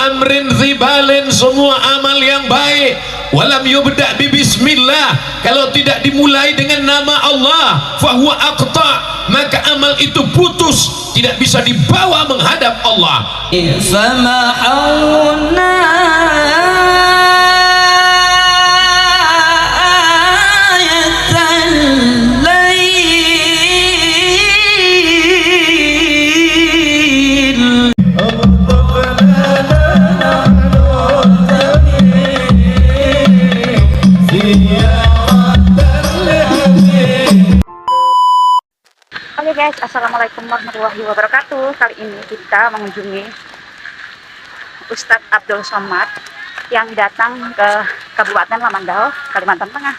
amrin zibalin, semua amal yang baik, walam yubda' bi bismillah, kalau tidak dimulai dengan nama Allah, fahuwa aqta, maka amal itu putus, tidak bisa dibawa menghadap Allah. Oke guys, assalamualaikum warahmatullahi wabarakatuh. Kali ini kita mengunjungi Ustadz Abdul Somad yang datang ke Kabupaten Lamandau, Kalimantan Tengah.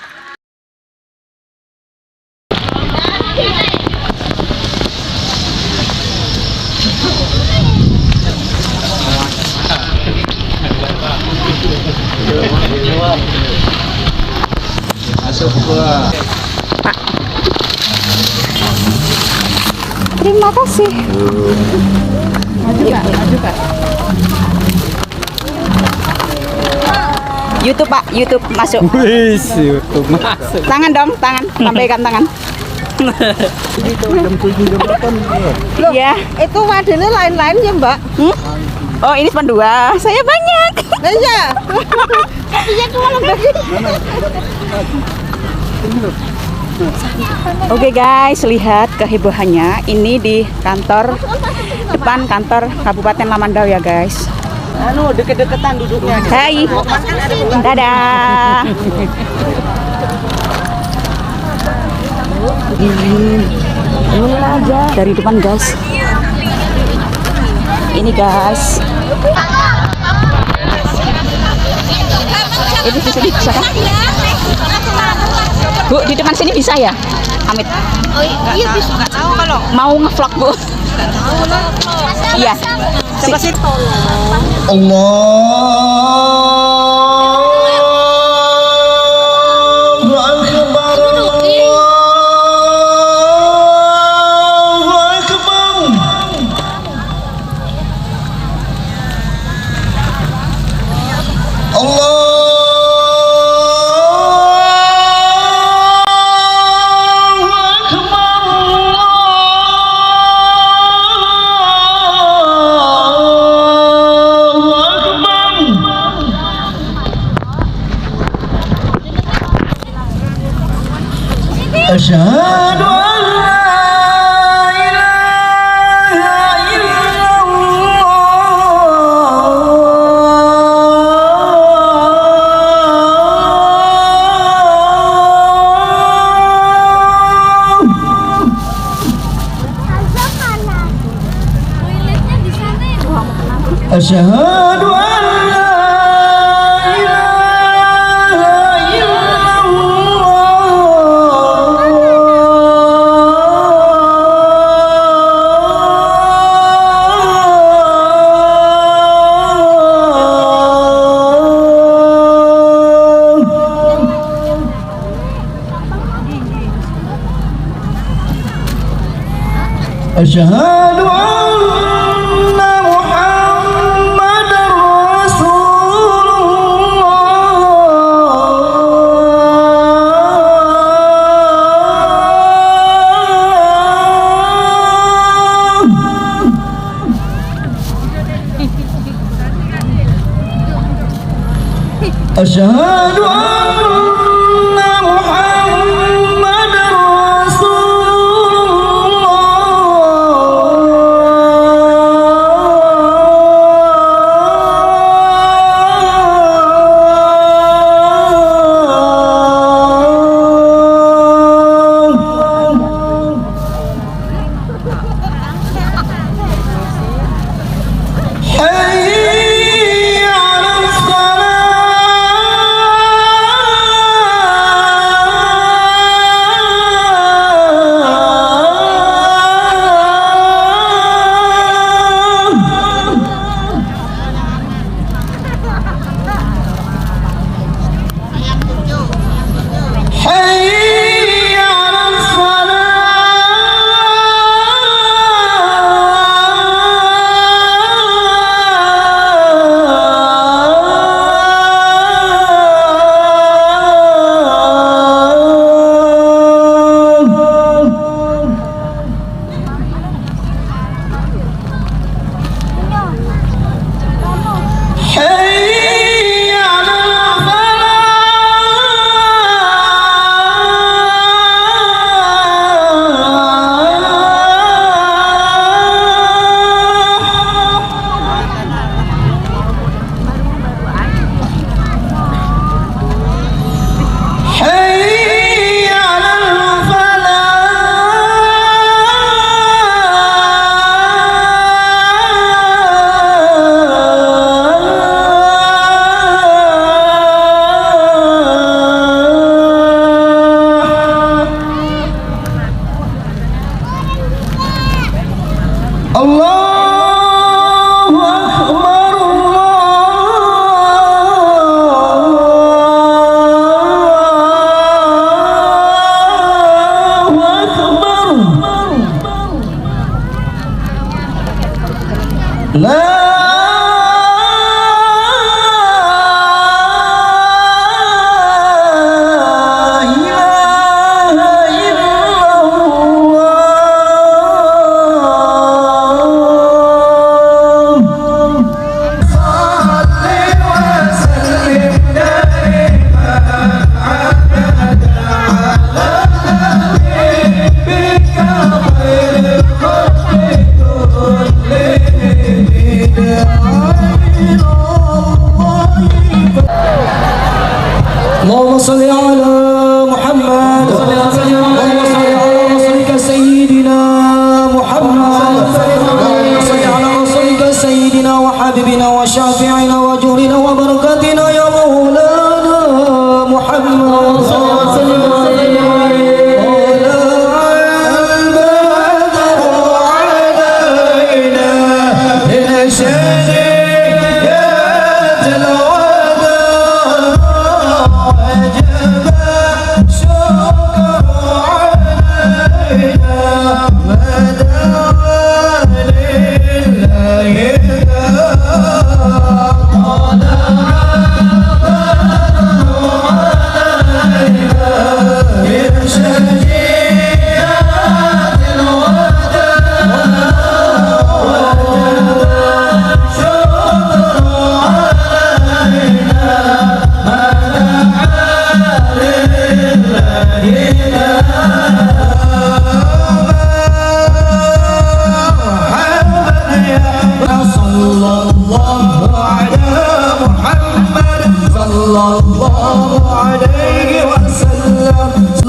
Masuk Pak. Terima kasih. Maju Kak. YouTube Pak, YouTube masuk. Wis, YouTube masuk. Tangan dong, tangan, sampaikan tangan. Jam 7 jam 8. Iya. Itu wadirnya lain-lain ya Mbak? Oh ini cuma 2, saya banyak. Iya. Iya cuma lebih. Oke guys, lihat kehebohannya. Ini di depan kantor Kabupaten Lamandau ya guys. Deket-deketan duduknya. Hai, dadah. Dari depan guys. Ini guys. Ini di sini bisa kan? Bu, di depan sini bisa ya? Amit. Oh iya bisa. Nggak tahu kalau Mau ngevlog Bu? Iya. coba sih tolong. Asyhadu an la ilaha illallah. Asyhadu an Asyhadu anna Muhammadar Rasulullah. Asyhadu anna Muhammadar Hayya 'alas salah. Allahu Akbar, Allahu Akbar. La اللهم صل على محمد اللهم صل على رسولك سيدنا محمد اللهم صل على رسولك سيدنا وحبيبنا وشافعنا وجهرنا وبركاتنا يا مولانا محمد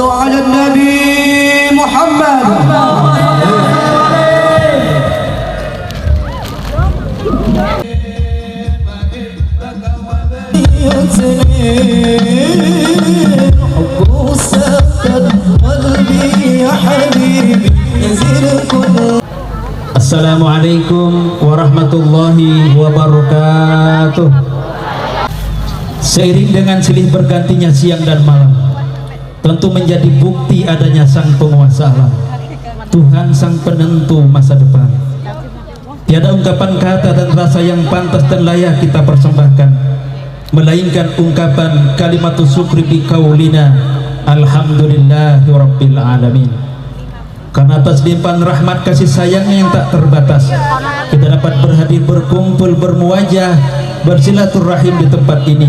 على النبي محمد حب سكت قلبي يا حبيبي يزيد كل. Assalamualaikum warahmatullahi wabarakatuh. Seiring dengan silih bergantinya siang dan malam, tentu menjadi bukti adanya Sang Penguasa alam, Tuhan Sang Penentu masa depan. Tiada ungkapan kata dan rasa yang pantas dan layak kita persembahkan, melainkan ungkapan kalimatus syukri biqaulina alhamdulillahi rabbil alamin. Karena atas limpahan rahmat kasih sayangnya yang tak terbatas, kita dapat berhadir, berkumpul, bermuajah, bersilaturahim di tempat ini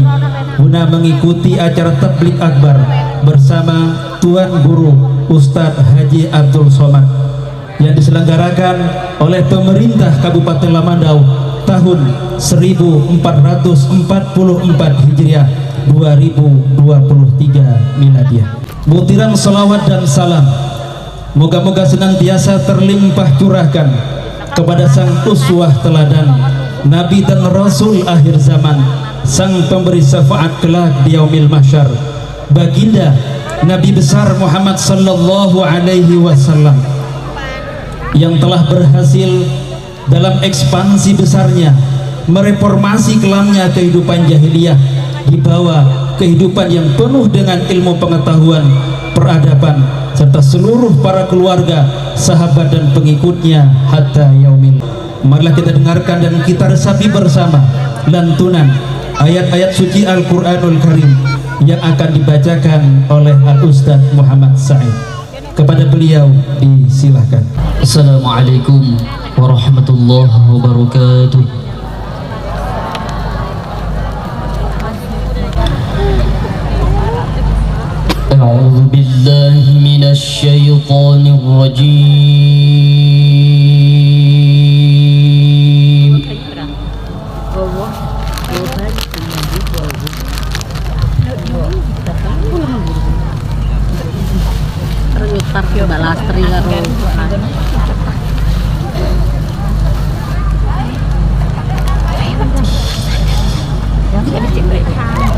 guna mengikuti acara tabligh akbar bersama Tuan Guru Ustadz Haji Abdul Somad yang diselenggarakan oleh pemerintah Kabupaten Lamandau tahun 1444 Hijriah 2023 Miladiah. Butiran salawat dan salam moga-moga senantiasa terlimpah curahkan kepada sang uswah teladan, Nabi dan Rasul akhir zaman, sang pemberi syafaat kelak di yaumil mahsyar, baginda Nabi besar Muhammad sallallahu alaihi wasallam yang telah berhasil dalam ekspansi besarnya mereformasi kelamnya kehidupan jahiliyah, dibawa kehidupan yang penuh dengan ilmu pengetahuan, peradaban, serta seluruh para keluarga, sahabat dan pengikutnya hatta yaumil. Marilah kita dengarkan dan kita resapi bersama lantunan ayat-ayat suci Al-Quranul Karim yang akan dibacakan oleh Al-Ustadz Muhammad Sa'id. Kepada beliau disilahkan. Assalamualaikum warahmatullahi wabarakatuh. A'udzu billahi minasy syaithanir rajim.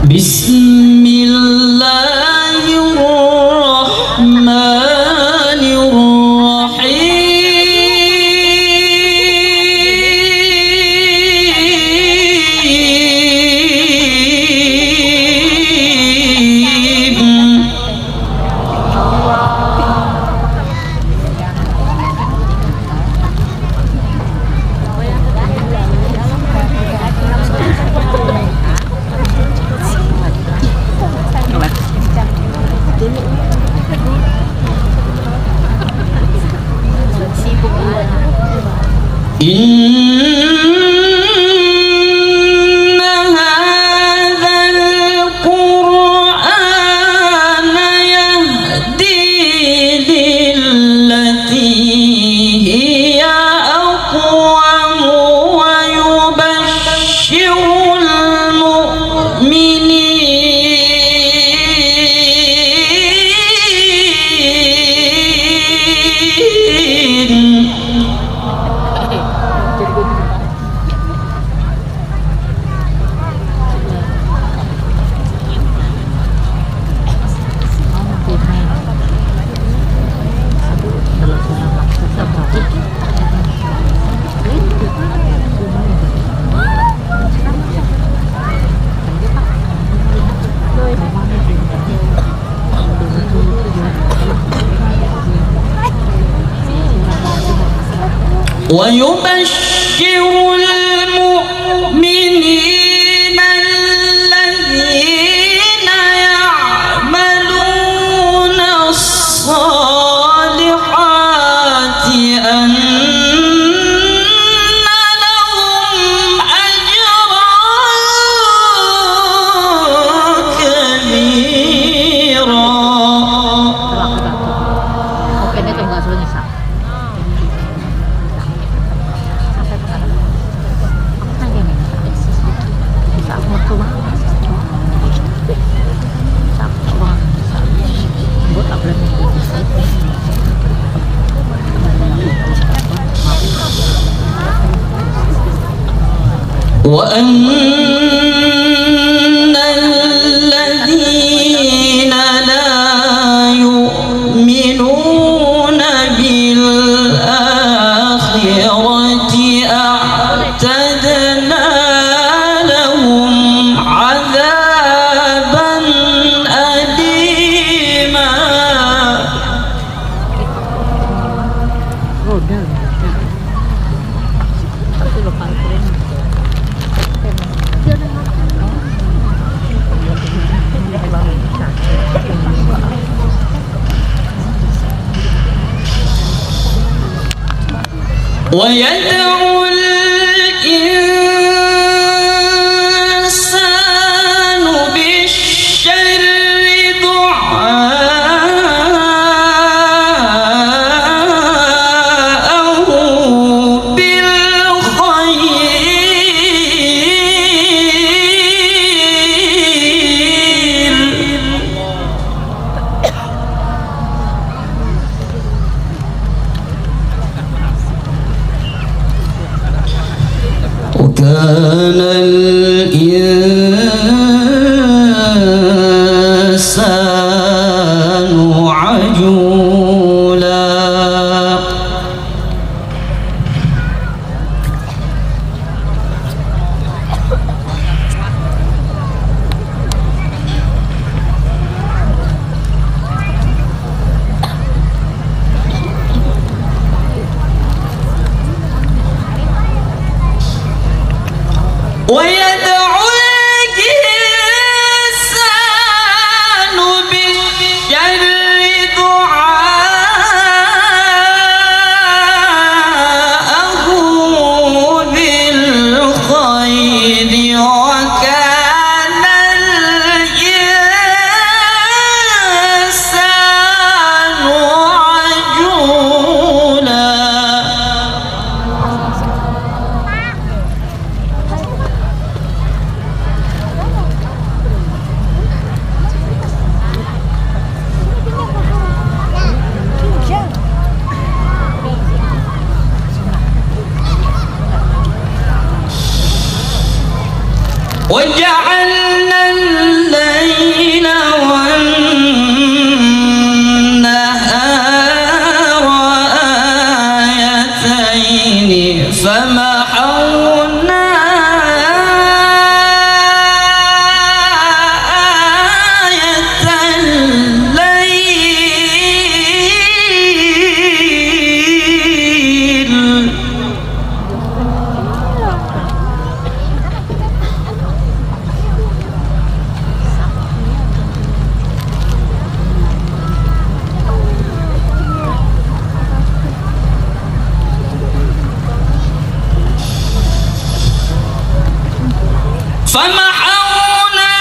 Bismillahirrahmanirrahim. إن هذا القرآن يهدي للتي هي أقوم ويبشر المؤمنين الذين يعملون الصالحات أن لهم أجرا كبيرا. وأن الذين لا يؤمنون بالآخرة أعتدنا لهم عذابا أليما. ويدعو الإنسان بالشر دعاءه بالخير. وكان الإنسان عجولا. ويدعو الإنسان بالشر دعاءه بالخير. وكان الإنسان عجولا. وجعلنا الليل والنهار آيتين فمحونا آية الليل. فمحونا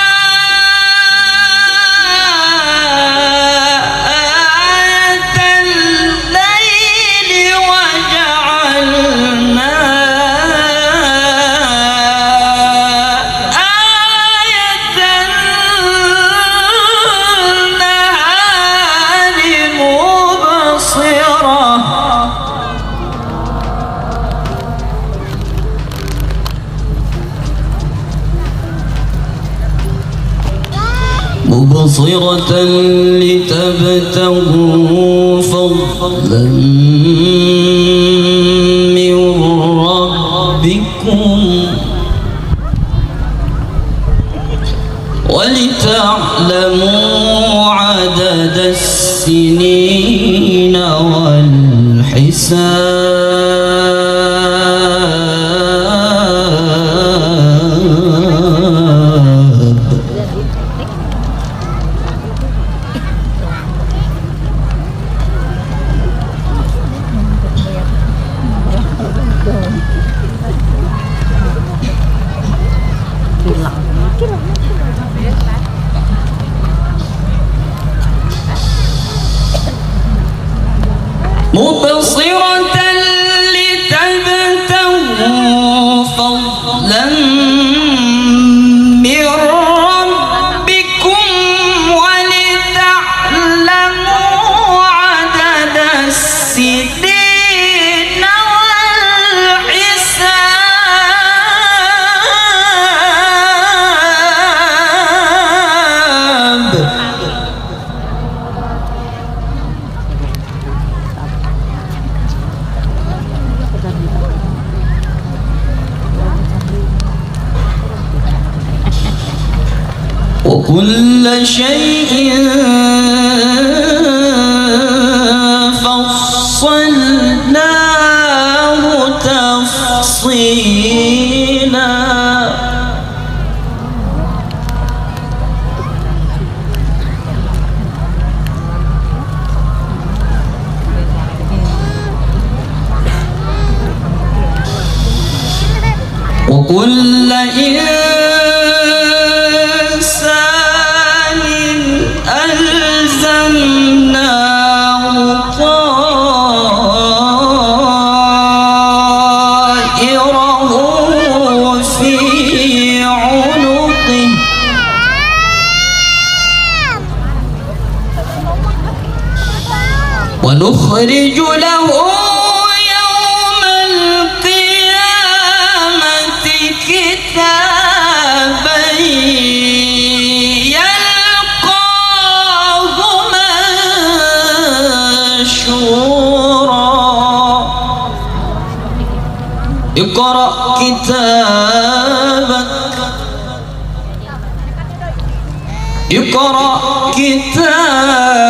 آية الليل وجعلنا آية النهار مبصرة لتبتغوا فضلا من ربكم ولتعلموا عدد السنين والحساب. مبصرة لتبتغوا فضلا من ربكم ولتعلموا عدد السنين والحساب. وكل شيء فصلناه تفصيلا. وكل إنسان ألزمناه طائره في عنقه ونخرج له يوم القيامة كتابا يلقاه منشورا. اقرأ كتابك اقرأ كتابك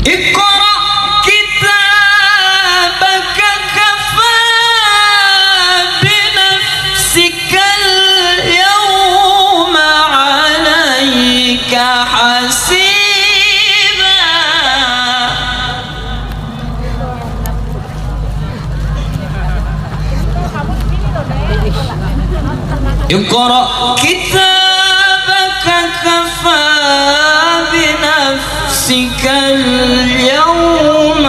اقرأ كتابك كفى بنفسك اليوم عليك حسيبا. اقرأ كتابك كفى بنفسك اليوم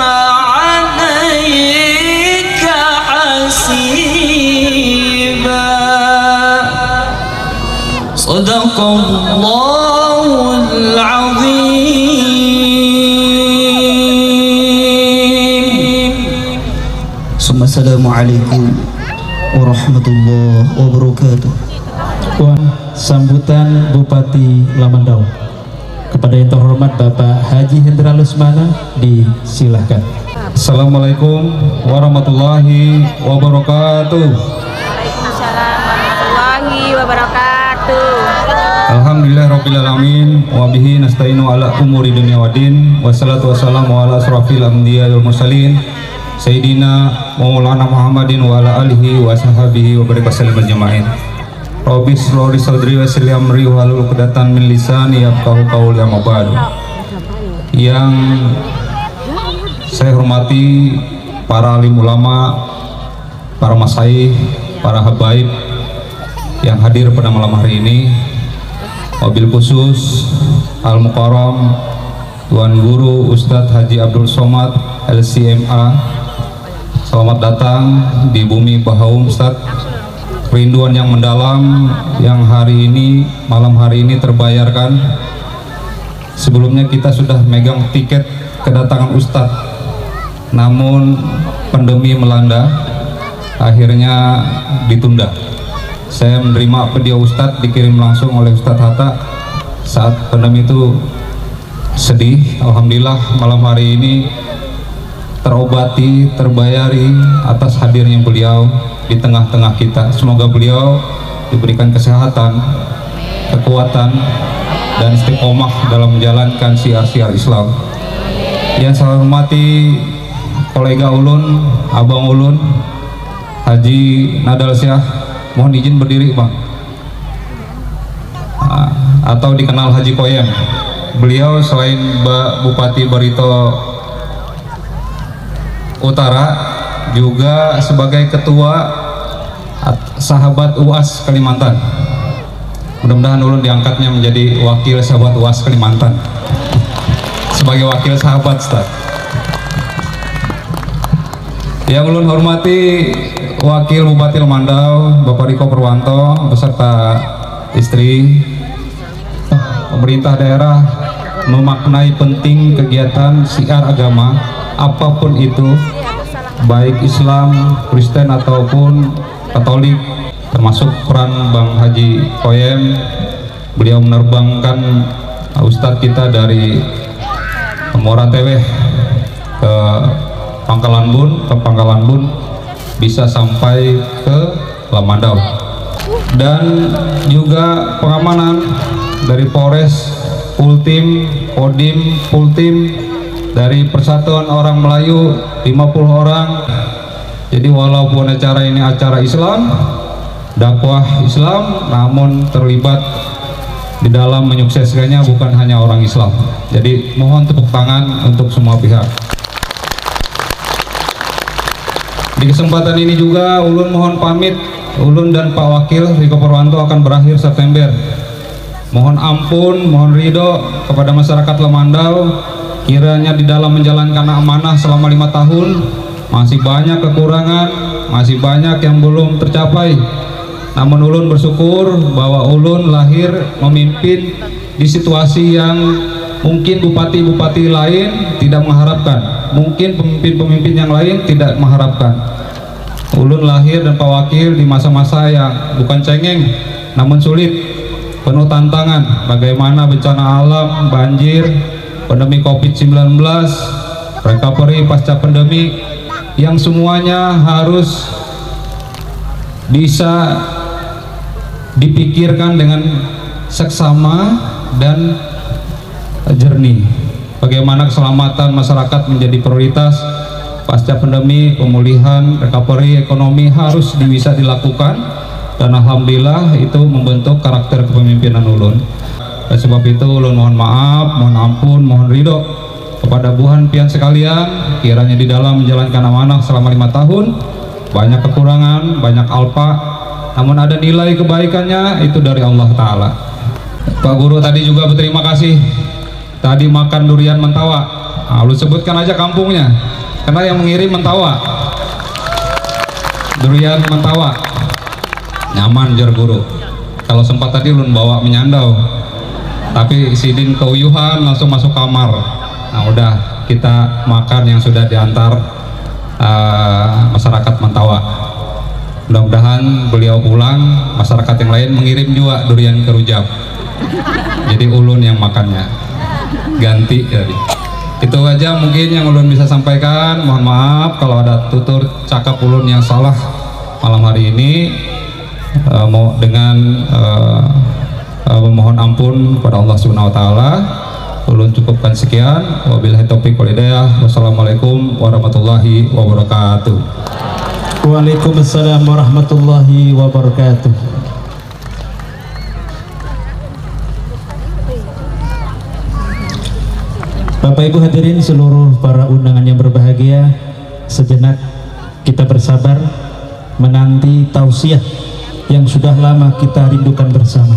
عليك حسيبا. صدق الله العظيم. ثم السلام عليكم warahmatullahi wabarakatuh. Sambutan Bupati Lamandau kepada yang terhormat Bapak Haji Hendra Lusmana, disilahkan. Assalamualaikum warahmatullahi wabarakatuh. Waalaikumsalam warahmatullahi wabarakatuh. Alhamdulillahirrabbilalamin wabihi nasta'inu ala umuri dunia wadin wassalatu wassalamu ala asrafil anbiya wal mursalin Sayyidina Maulana Muhammadin wa ala alihi wa sahbihi wa barik wasallam ajma'in. Rabbis rori sadri wa yassir li amri wa hlul 'uqdatam min lisani yafqahu qawli amma ba'du. yang saya hormati para alim ulama, para masyayikh, para habaib yang hadir pada malam hari ini, wabil khusus Al-Mukarram Tuan Guru Ustadz Haji Abdul Somad LCMA. Selamat datang di bumi Bahaum Ustadz. Kerinduan yang mendalam yang hari ini, malam hari ini terbayarkan. Sebelumnya kita sudah megang tiket kedatangan Ustadz, namun pandemi melanda, akhirnya ditunda. Saya menerima video Ustadz dikirim langsung oleh Ustadz Hatta saat pandemi itu. Sedih, alhamdulillah malam hari ini terobati, terbayari atas hadirnya beliau di tengah-tengah kita. Semoga beliau diberikan kesehatan, kekuatan, dan istiqomah dalam menjalankan syiar-syiar Islam. Yang saya hormati kolega ulun, abang ulun, Haji Nadal Syah, mohon izin berdiri bang, atau dikenal Haji Koyem. Beliau selain Bupati Barito Utara juga sebagai ketua sahabat UAS Kalimantan. Mudah-mudahan ulun diangkatnya menjadi wakil sahabat UAS Kalimantan sebagai wakil sahabat Ustaz. Yang ulun hormati Wakil Bupati Lemandau Bapak Riko Purwanto beserta istri. Pemerintah daerah memaknai penting kegiatan syiar agama apapun itu, baik Islam, Kristen ataupun Katolik, termasuk peran Bang Haji Koyem. Beliau menerbangkan Ustadz kita dari Muara Teweh ke Pangkalan Bun bisa sampai ke Lamandau, dan juga pengamanan dari Polres, Pultim, Kodim, Pultim, dari Persatuan Orang Melayu 50 orang. Jadi walaupun acara ini acara Islam, dakwah Islam, namun terlibat di dalam menyukseskannya bukan hanya orang Islam. Jadi mohon tepuk tangan untuk semua pihak. Di kesempatan ini juga ulun mohon pamit, ulun dan Pak Wakil Riko Purwanto akan berakhir September. Mohon ampun, mohon ridho kepada masyarakat Lemandau, kiranya di dalam menjalankan amanah selama 5 tahun masih banyak kekurangan, masih banyak yang belum tercapai. Namun ulun bersyukur bahwa ulun lahir memimpin di situasi yang mungkin bupati-bupati lain tidak mengharapkan, mungkin pemimpin-pemimpin yang lain tidak mengharapkan. Ulun lahir dan Pak Wakil di masa-masa yang bukan cengeng namun sulit, penuh tantangan. Bagaimana bencana alam, banjir, pandemi COVID-19, recovery pasca pandemi, yang semuanya harus bisa dipikirkan dengan seksama dan jernih. Bagaimana keselamatan masyarakat menjadi prioritas pasca pandemi, pemulihan, recovery ekonomi harus bisa dilakukan, dan alhamdulillah itu membentuk karakter kepemimpinan ulun. Oleh sebab itu ulun mohon maaf, mohon ampun, mohon ridho kepada buhan pian sekalian, kiranya di dalam menjalankan amanah selama 5 tahun banyak kekurangan, banyak alpa, namun ada nilai kebaikannya itu dari Allah Ta'ala. Pak Guru tadi juga berterima kasih, tadi makan durian Mentawa. Nah, lu sebutkan aja kampungnya, karena yang mengirim Mentawa, durian Mentawa nyaman jar guru. Kalau sempat tadi ulun bawa menyandau, tapi sidin keuyuhan langsung masuk kamar. Nah udah kita makan yang sudah diantar masyarakat Mentawa. Mudah-mudahan beliau pulang, masyarakat yang lain mengirim juga durian ke Rujab. Jadi ulun yang makannya, ganti jadi. Itu aja mungkin yang ulun bisa sampaikan. Mohon maaf kalau ada tutur cakap ulun yang salah malam hari ini. Mau dengan memohon ampun kepada Allah Subhanahu wa taala. Ulun cukupkan sekian. Wabillahi taufiq wal hidayah. Wassalamualaikum warahmatullahi wabarakatuh. Waalaikumsalam warahmatullahi wabarakatuh. Bapak Ibu hadirin seluruh para undangan yang berbahagia, sejenak kita bersabar menanti tausiah yang sudah lama kita rindukan bersama.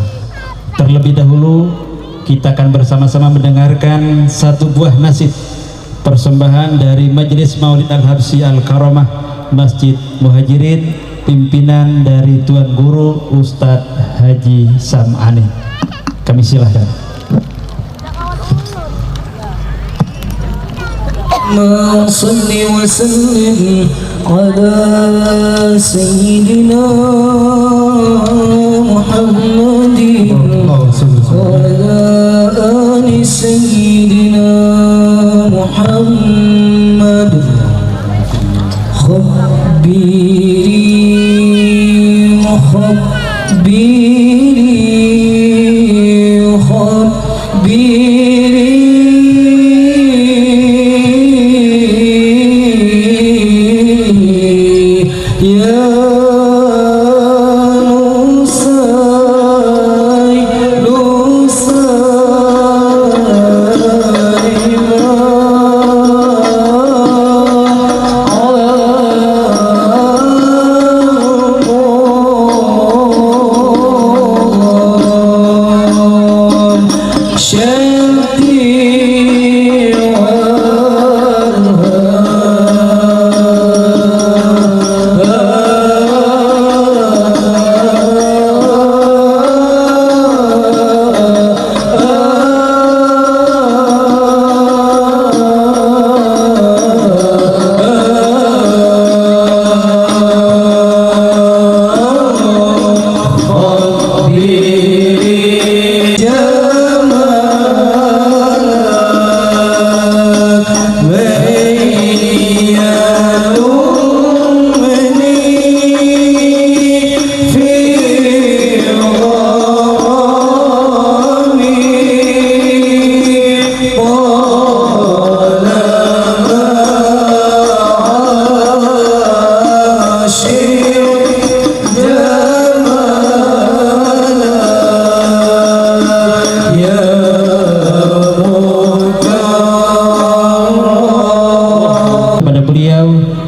Terlebih dahulu kita akan bersama-sama mendengarkan satu buah nasib persembahan dari Majelis Maulid Al-Habsyi Al-Karamah Masjid Muhajirin, pimpinan dari Tuan Guru Ustadz Haji Sam'ani. Kami silahkan. Ma salli wa sallim ala sayyidina Muhammadin wa ala ali sayyidina Muhammad. Khabbiri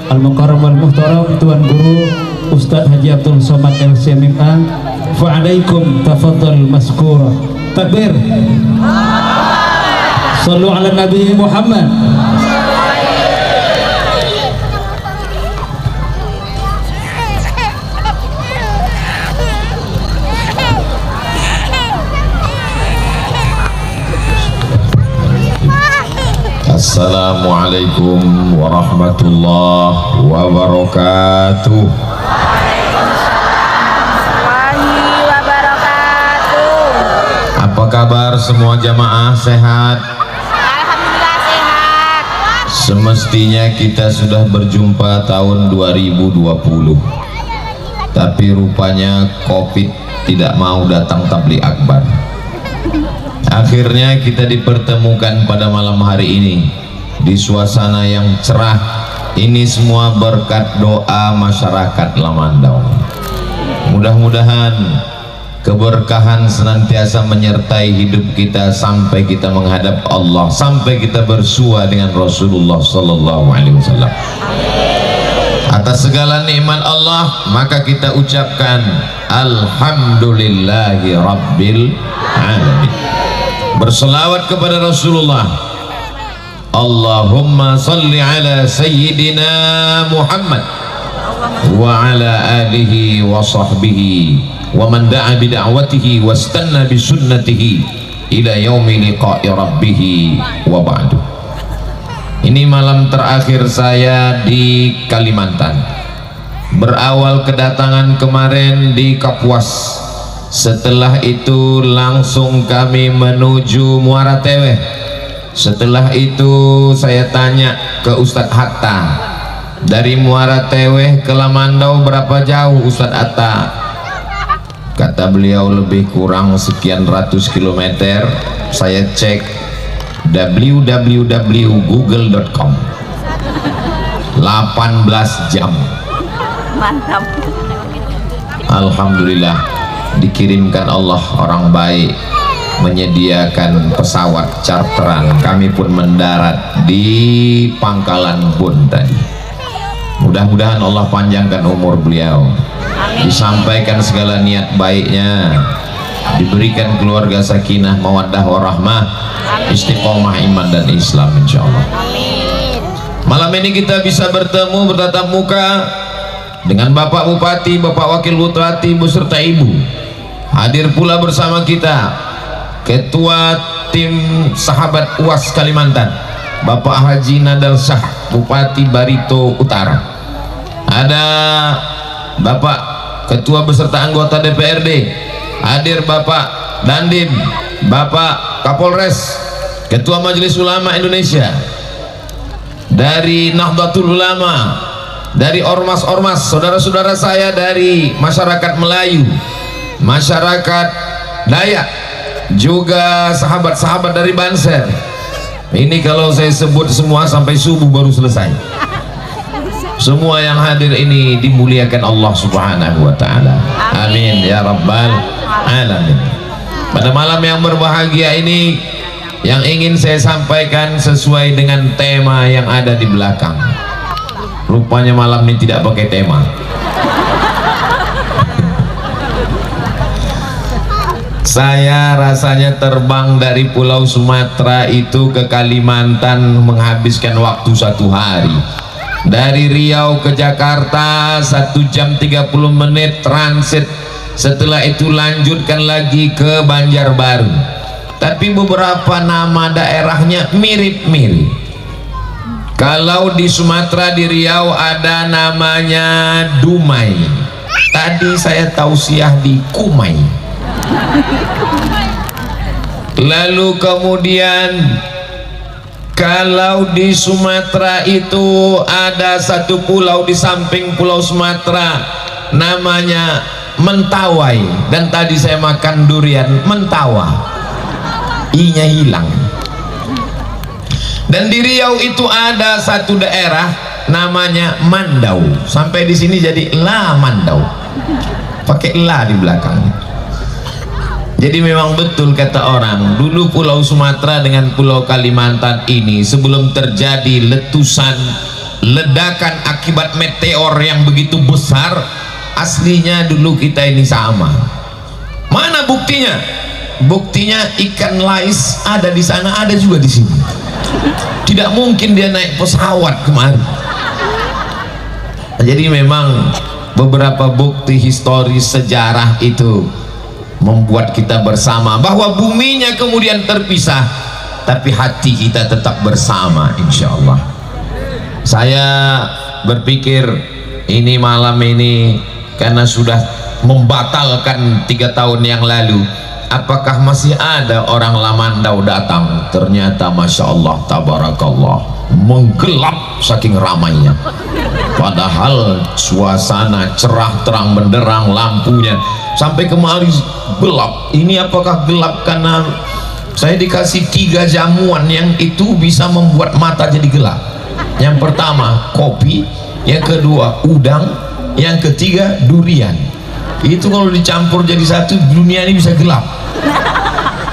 Al-Mukarram wal-Muhtaram Tuan Guru Ustadz Haji Abdul Somad LCMA. Fa'alaikum tafadhal maskura. Takbir. Sallu ala Nabi Muhammad. Assalamualaikum warahmatullahi wabarakatuh. Apa kabar semua jamaah, sehat? Alhamdulillah sehat. Semestinya kita sudah berjumpa tahun 2020, tapi rupanya COVID tidak mau datang tabligh akbar. Akhirnya kita dipertemukan pada malam hari ini di suasana yang cerah. Ini semua berkat doa masyarakat Lamandau. Mudah-mudahan keberkahan senantiasa menyertai hidup kita sampai kita menghadap Allah, sampai kita bersua dengan Rasulullah sallallahu alaihi wasallam. Atas segala nikmat Allah maka kita ucapkan alhamdulillahi rabbil alamin. Berselawat kepada Rasulullah. Allahumma salli ala sayyidina Muhammad wa ala alihi wa sahbihi wa man da'a bi da'watihi wastanna bi sunnatihi ila yaumi liqa'i rabbih wa ba'du. Ini malam terakhir saya di Kalimantan. Berawal kedatangan kemarin di Kapuas. Setelah itu langsung kami menuju Muara Teweh. Setelah itu saya tanya ke Ustadz Hatta, dari Muara Teweh ke Lamandau berapa jauh Ustadz Hatta? Kata beliau lebih kurang sekian ratus kilometer. Saya cek www.google.com 18 jam. Mantap. Alhamdulillah dikirimkan Allah orang baik menyediakan pesawat charteran. Kami pun mendarat di Pangkalan Bun tadi. Mudah-mudahan Allah panjangkan umur beliau, disampaikan segala niat baiknya, diberikan keluarga sakinah mawaddah warahmah, istiqomah iman dan Islam insyaallah. Malam ini kita bisa bertemu bertatap muka dengan Bapak Bupati, Bapak Wakil Bupati beserta Ibu. Hadir pula bersama kita Ketua Tim Sahabat UAS Kalimantan, Bapak Haji Nadal Shah, Bupati Barito Utara. Ada Bapak Ketua beserta anggota DPRD, hadir Bapak Dandim, Bapak Kapolres, Ketua Majelis Ulama Indonesia, dari Nahdlatul Ulama, dari ormas-ormas, saudara-saudara saya dari masyarakat Melayu, masyarakat Dayak, juga sahabat-sahabat dari Banser. Ini kalau saya sebut semua sampai subuh baru selesai. Semua yang hadir ini dimuliakan Allah Subhanahu wa Ta'ala. Amin ya Rabbal Alamin. Pada malam yang berbahagia ini, yang ingin saya sampaikan sesuai dengan tema yang ada di belakang. Rupanya malam ini tidak pakai tema. Saya rasanya terbang dari Pulau Sumatera itu ke Kalimantan menghabiskan waktu 1 hari. Dari Riau ke Jakarta 1 jam 30 menit transit. Setelah itu lanjutkan lagi ke Banjarbaru. Tapi beberapa nama daerahnya mirip-mirip. Kalau di Sumatera, di Riau ada namanya Dumai. Tadi saya tausiah di Kumai. Lalu kemudian kalau di Sumatera itu ada satu pulau di samping Pulau Sumatera namanya Mentawai, dan tadi saya makan durian Mentawa, i-nya hilang. Dan di Riau itu ada satu daerah namanya Mandau, sampai di sini jadi La Mandau, pakai la di belakangnya. Jadi memang betul kata orang, dulu Pulau Sumatera dengan Pulau Kalimantan ini sebelum terjadi letusan, ledakan akibat meteor yang begitu besar, aslinya dulu kita ini sama. Mana buktinya? Buktinya ikan lais ada di sana, ada juga di sini. Tidak mungkin dia naik pesawat kemari. Jadi memang beberapa bukti historis sejarah itu membuat kita bersama, bahwa buminya kemudian terpisah tapi hati kita tetap bersama insyaallah. Saya berpikir ini malam ini karena sudah membatalkan 3 tahun yang lalu, apakah masih ada orang Lamandau datang? Ternyata Masya Allah tabarakallah, menggelap saking ramainya, padahal suasana cerah terang benderang, lampunya sampai kemari gelap. Ini apakah gelap karena saya dikasih 3 jamuan yang itu bisa membuat mata jadi gelap? Yang pertama kopi, yang kedua udang, yang ketiga durian. Itu kalau dicampur jadi satu, dunia ini bisa gelap.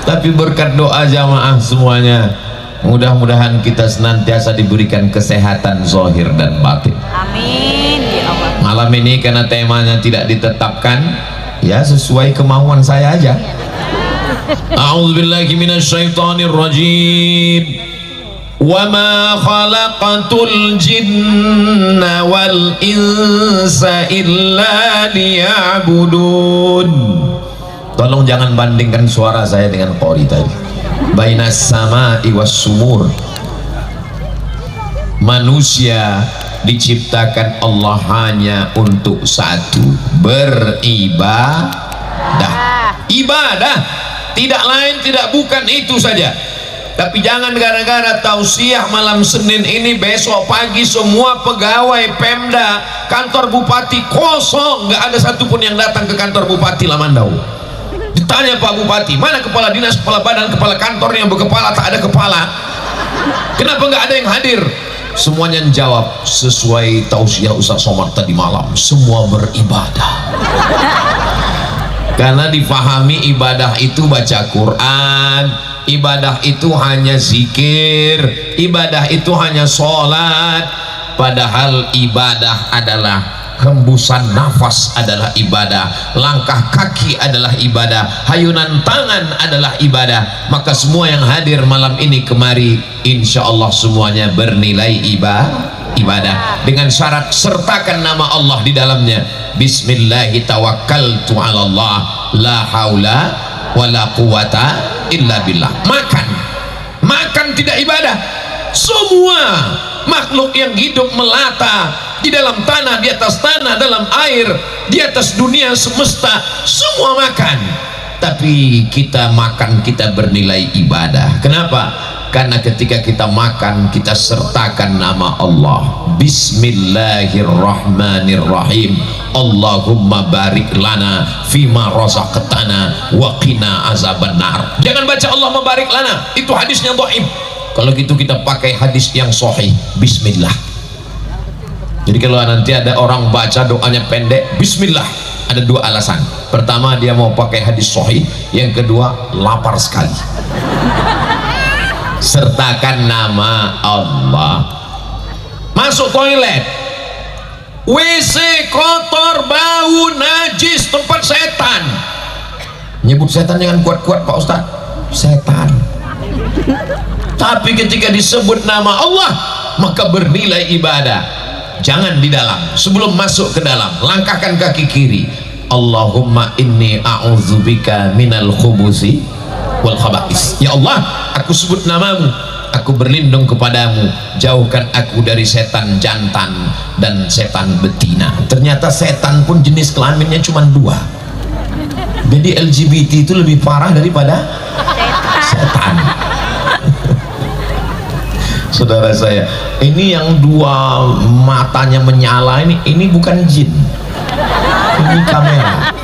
Tapi berkat doa jamaah semuanya, mudah-mudahan kita senantiasa diberikan kesehatan zahir dan batin. Amin ya Allah. Malam ini karena temanya tidak ditetapkan, ya sesuai kemauan saya aja. A'udzubillahi minasyaitonir rajim. Wa ma khalaqatul jinna wal insa illa liya'budun. Tolong jangan bandingkan suara saya dengan qori tadi. Bainas sama'i was sumur. Manusia diciptakan Allah hanya untuk satu, beribadah. Ibadah, tidak lain, tidak bukan itu saja. Tapi jangan gara-gara tausiah malam Senin ini, besok pagi semua pegawai Pemda, kantor bupati kosong, nggak ada satupun yang datang ke kantor bupati Lamandau. Ditanya Pak Bupati, mana kepala dinas, kepala badan, kepala kantor yang berkepala, tak ada kepala. Kenapa nggak ada yang hadir? Semuanya jawab sesuai tausiah Ustaz Somad tadi malam, semua beribadah. Karena difahami ibadah itu baca Quran, ibadah itu hanya zikir, ibadah itu hanya sholat. Padahal ibadah adalah hembusan nafas adalah ibadah, langkah kaki adalah ibadah, hayunan tangan adalah ibadah. Maka semua yang hadir malam ini kemari insya Allah semuanya bernilai ibadah, dengan syarat sertakan nama Allah di dalamnya. Bismillahi tawakkaltu ala Allah la haula wala quwata illa billah. Makan tidak ibadah. Semua makhluk yang hidup melata di dalam tanah, di atas tanah, dalam air, di atas dunia semesta, semua makan. Tapi kita makan, kita bernilai ibadah. Kenapa? Karena ketika kita makan, kita sertakan nama Allah. Bismillahirrahmanirrahim. Allahumma barik lana fima razaqtana wa qina azabannar. Jangan baca Allahumma barik lana, itu hadisnya dhaif. Kalau gitu kita pakai hadis yang sahih, bismillah. Jadi kalau nanti ada orang baca doanya pendek, bismillah, ada dua alasan. Pertama, dia mau pakai hadis sahih, yang kedua lapar sekali. Sertakan nama Allah. Masuk toilet, WC kotor, bau, najis, tempat setan. Nyebut setan jangan kuat-kuat Pak Ustadz, setan. Tapi ketika disebut nama Allah, maka bernilai ibadah. Jangan di dalam, sebelum masuk ke dalam, langkahkan kaki kiri. Allahumma inni a'udzubika minal khubusi wal khaba'is. Ya Allah, aku sebut namamu, aku berlindung kepadamu, jauhkan aku dari setan jantan dan setan betina. Ternyata setan pun jenis kelaminnya cuma dua. Jadi LGBT itu lebih parah daripada setan. Saudara saya, ini yang dua matanya menyala ini bukan jin, ini kamera.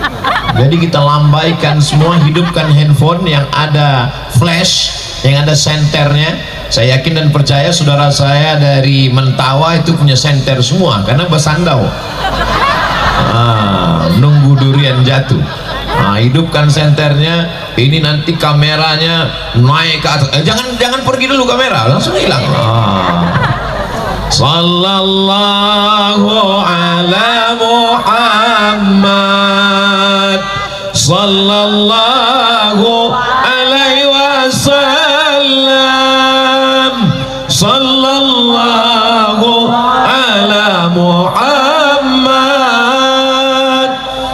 Jadi kita lambaikan semua, hidupkan handphone yang ada flash, yang ada senternya. Saya yakin dan percaya saudara saya dari Mentawa itu punya senter semua, karena bersandau nunggu durian jatuh. Hidupkan senternya, ini nanti kameranya naik ke atas. Jangan pergi dulu kamera, langsung hilang. Sallallahu ala Muhammad, sallallahu alaihi wasallam, sallallahu ala Muhammad,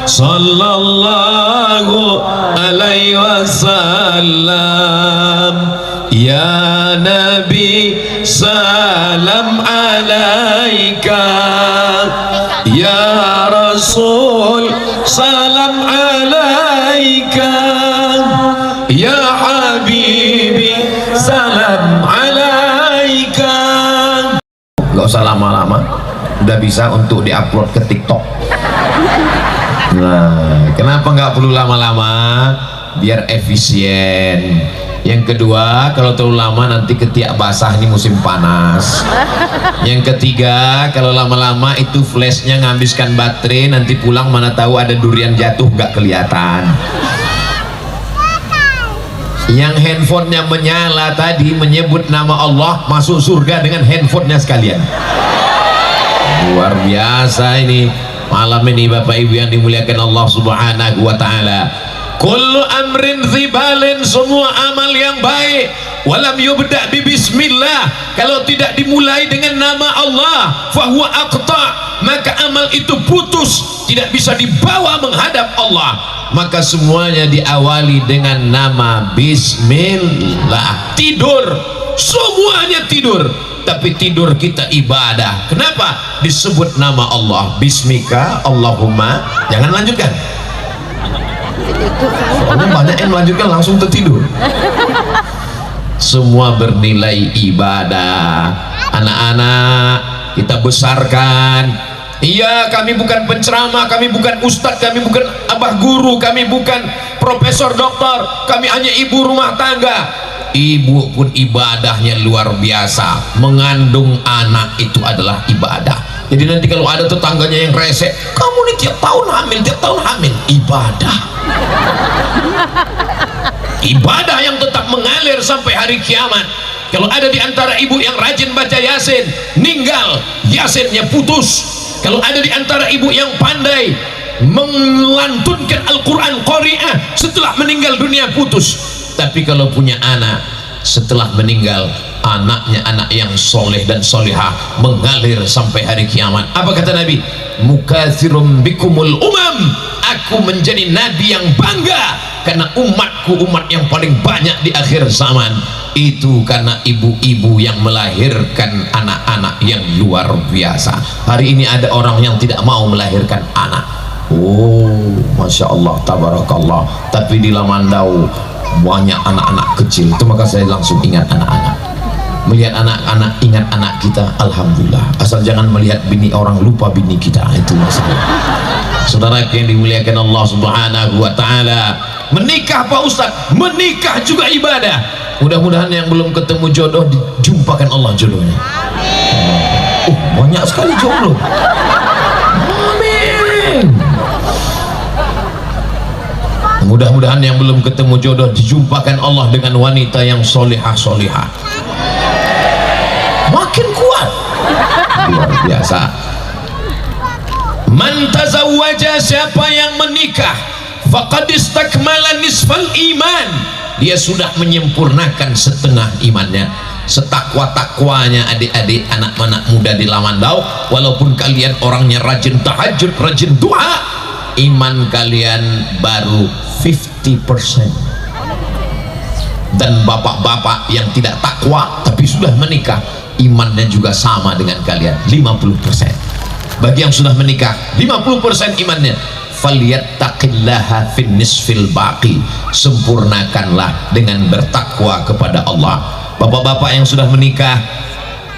sallallahu alaihi wasallam. Ya Nabi salam alaika, ya Rasul salam alaika, ya Habibi salam alaika. Gak usah lama-lama, udah bisa untuk diupload ke TikTok. Nah, kenapa nggak perlu lama-lama? Biar efisien. Yang kedua, kalau terlalu lama nanti ketiak basah, ini musim panas. Yang ketiga, kalau lama-lama itu flashnya nghabiskan baterai, nanti pulang mana tahu ada durian jatuh nggak kelihatan. Yang handphonenya menyala tadi menyebut nama Allah, masuk surga dengan handphonenya sekalian. Luar biasa ini malam ini Bapak Ibu yang dimuliakan Allah Subhanahu wa taala. Kullu amrin zibalin, semua amal yang baik walam yubda bi bismillah, kalau tidak dimulai dengan nama Allah, fahuwa aqta, maka amal itu putus, tidak bisa dibawa menghadap Allah. Maka semuanya diawali dengan nama bismillah. Tidur, semuanya tidur, tapi tidur kita ibadah. Kenapa? Disebut nama Allah, bismika Allahumma. Jangan lanjutkan, soalnya banyak yang melanjutkan langsung tertidur. Semua bernilai ibadah. Anak-anak kita besarkan. Iya, kami bukan penceramah, kami bukan ustadz, kami bukan abah guru, kami bukan profesor doktor, kami hanya ibu rumah tangga. Ibu pun ibadahnya luar biasa. Mengandung anak itu adalah ibadah. Jadi nanti kalau ada tetangganya yang rese, kamu nih tiap tahun hamil, ibadah. Ibadah yang tetap mengalir sampai hari kiamat. Kalau ada di antara ibu yang rajin baca Yasin, meninggal Yasinnya putus. Kalau ada di antara ibu yang pandai melantunkan Al-Quran Qari'ah, setelah meninggal dunia putus. Tapi kalau punya anak, setelah meninggal anaknya anak yang soleh dan solehah, mengalir sampai hari kiamat. Apa kata Nabi? Mukatsirum bikumul umam, aku menjadi nabi yang bangga karena umatku umat yang paling banyak di akhir zaman. Itu karena ibu-ibu yang melahirkan anak-anak yang luar biasa. Hari ini ada orang yang tidak mau melahirkan anak. Oh, Masya Allah, tabarakallah. Tapi di Lamandau banyak anak-anak kecil. Itu maka saya langsung ingat anak-anak. Melihat anak-anak, ingat anak kita, alhamdulillah. Asal jangan melihat bini orang, lupa bini kita, itu masalah. Saudara yang dimuliakan Allah Subhanahu wa ta'ala, menikah Pak Ustadz, menikah juga ibadah. Mudah-mudahan yang belum ketemu jodoh dijumpakan Allah jodohnya. Oh, banyak sekali jodoh. Amin. Mudah-mudahan yang belum ketemu jodoh dijumpakan Allah dengan wanita yang solehah-solehah. Makin kuat. Luar biasa. Man tazawwaja, siapa yang menikah, faqad istakmala nisfal iman, dia sudah menyempurnakan setengah imannya. Setakwa-takwanya adik-adik, anak-anak muda di Lamandau, walaupun kalian orangnya rajin tahajud, rajin doa, iman kalian baru 50%. Dan bapak-bapak yang tidak takwa tapi sudah menikah, imannya juga sama dengan kalian, 50%. Bagi yang sudah menikah, 50% imannya. Falyattaqillaha fin nisfil baqi, sempurnakanlah dengan bertakwa kepada Allah. Bapak-bapak yang sudah menikah,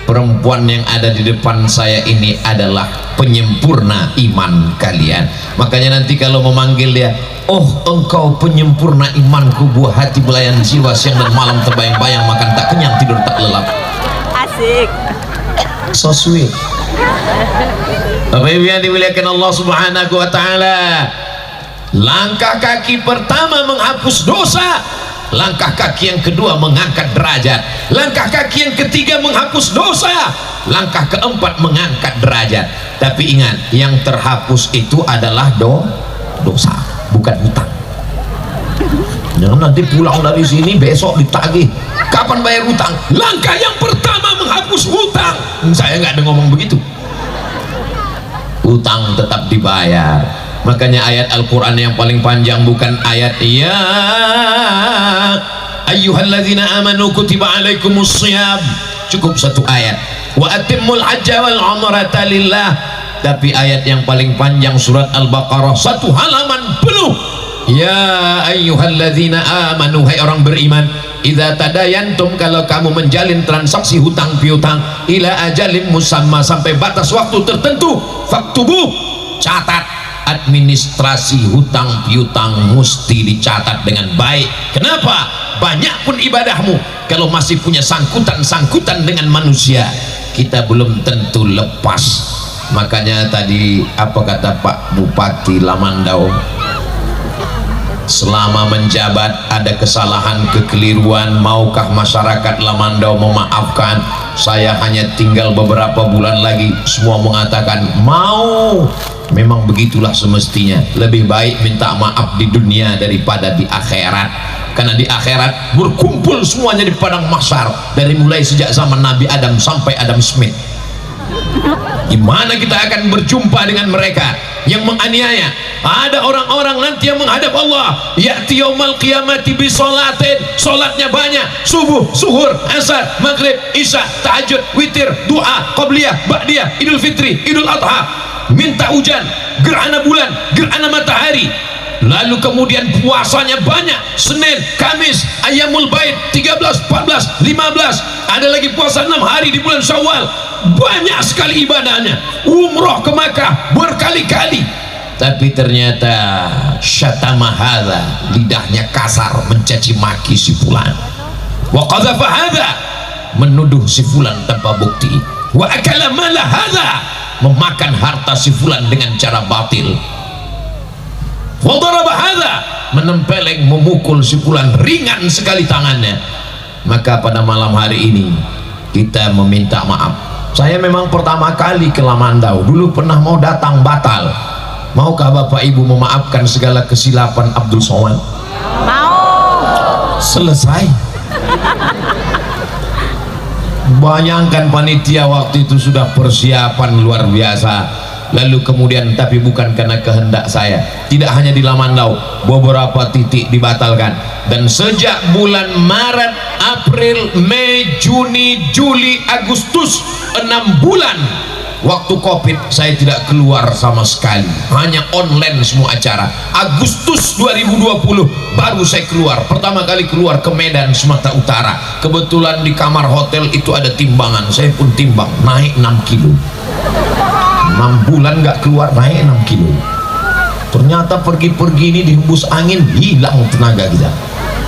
perempuan yang ada di depan saya ini adalah penyempurna iman kalian. Makanya nanti kalau memanggil dia, oh engkau penyempurna imanku, buah hati belayan jiwa, siang dan malam terbayang-bayang, makan tak kenyang, tidur tak lelap. Asik. So sweet. Bapak Ibu yang dimuliakan Allah Subhanahu wa ta'ala, langkah kaki pertama menghapus dosa, langkah kaki yang kedua mengangkat derajat, langkah kaki yang ketiga menghapus dosa, langkah keempat mengangkat derajat. Tapi ingat, yang terhapus itu adalah dosa, bukan hutang. Jangan nanti pulang dari sini besok ditagih, kapan bayar hutang. Langkah yang pertama menghapus hutang. Saya nggak ada ngomong begitu. Hutang tetap dibayar. Makanya ayat Al-Quran yang paling panjang bukan ayat ya ayyuhalladzina amanu kutiba alaikumus shiyam, cukup satu ayat, wa atimmul hajja wal umrata lillah. Tapi ayat yang paling panjang surat Al-Baqarah, satu halaman penuh, ya ayyuhalladzina amanu, hai orang beriman, idza tadayantum, kalau kamu menjalin transaksi hutang piutang, ila ajalim musamma, sampai batas waktu tertentu, faktubuh, catat. Administrasi hutang piutang mesti dicatat dengan baik. Kenapa? Banyak pun ibadahmu, kalau masih punya sangkutan-sangkutan dengan manusia, kita belum tentu lepas. Makanya tadi apa kata Pak Bupati Lamandau, selama menjabat ada kesalahan kekeliruan, maukah masyarakat Lamandau memaafkan? Saya hanya tinggal beberapa bulan lagi, semua mengatakan mau. Memang begitulah semestinya, lebih baik minta maaf di dunia daripada di akhirat, karena di akhirat berkumpul semuanya di padang mahsyar, dari mulai sejak zaman Nabi Adam sampai Adam Smith. Gimana kita akan berjumpa dengan mereka yang menganiaya? Ada orang-orang nanti yang menghadap Allah, ya'ti yaumal qiyamati bi sholatin, sholatnya banyak, subuh, zuhur, asar, maghrib, isya, tahajud, witir, doa, qabliyah, ba'diyah, idul fitri, idul adha, minta hujan, gerhana bulan, gerhana matahari, lalu kemudian puasanya banyak, Senin, Kamis, Ayyamul Bait, 13, 14, 15, ada lagi puasa 6 hari di bulan Syawal. Banyak sekali ibadahnya, umroh ke Makkah berkali-kali. Tapi ternyata syatama hadza, lidahnya kasar mencaci maki si fulan, wa qadhafa hadza, menuduh si fulan tanpa bukti, wa akala mala hadza, memakan harta si fulan dengan cara batil. Wadaraba hadza, menempeleng, memukul si fulan, ringan sekali tangannya. Maka pada malam hari ini kita meminta maaf. Saya memang pertama kali ke Lamandau, dulu pernah mau datang batal. Maukah Bapak Ibu memaafkan segala kesilapan Abdul Somad? Mau. Selesai. Bayangkan panitia waktu itu sudah persiapan luar biasa. Lalu kemudian, tapi bukan karena kehendak saya, tidak hanya di Lamandau, beberapa titik dibatalkan. Dan sejak bulan Maret, April, Mei, Juni, Juli, Agustus, 6 bulan waktu Covid saya tidak keluar sama sekali, hanya online semua acara. Agustus 2020 baru saya keluar, pertama kali keluar ke Medan, Sumatera Utara. Kebetulan di kamar hotel itu ada timbangan, saya pun timbang, naik 6 kilo. 6 bulan nggak keluar, naik 6 kilo. Ternyata pergi-pergi ini dihembus angin, hilang tenaga kita.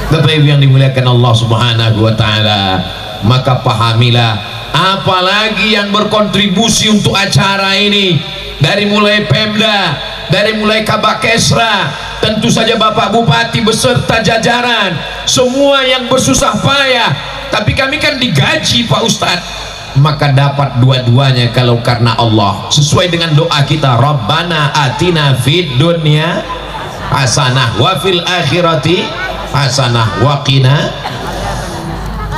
Bapak Ibu yang dimuliakan Allah Subhanahu wa Ta'ala, maka pahamilah, apalagi yang berkontribusi untuk acara ini, dari mulai Pemda, dari mulai Kabakesra, tentu saja Bapak Bupati beserta jajaran, semua yang bersusah payah. Tapi kami kan digaji Pak Ustadz, maka dapat dua-duanya kalau karena Allah, sesuai dengan doa kita, Rabbana atina fid dunya hasanah wa fil akhirati hasanah wa qina.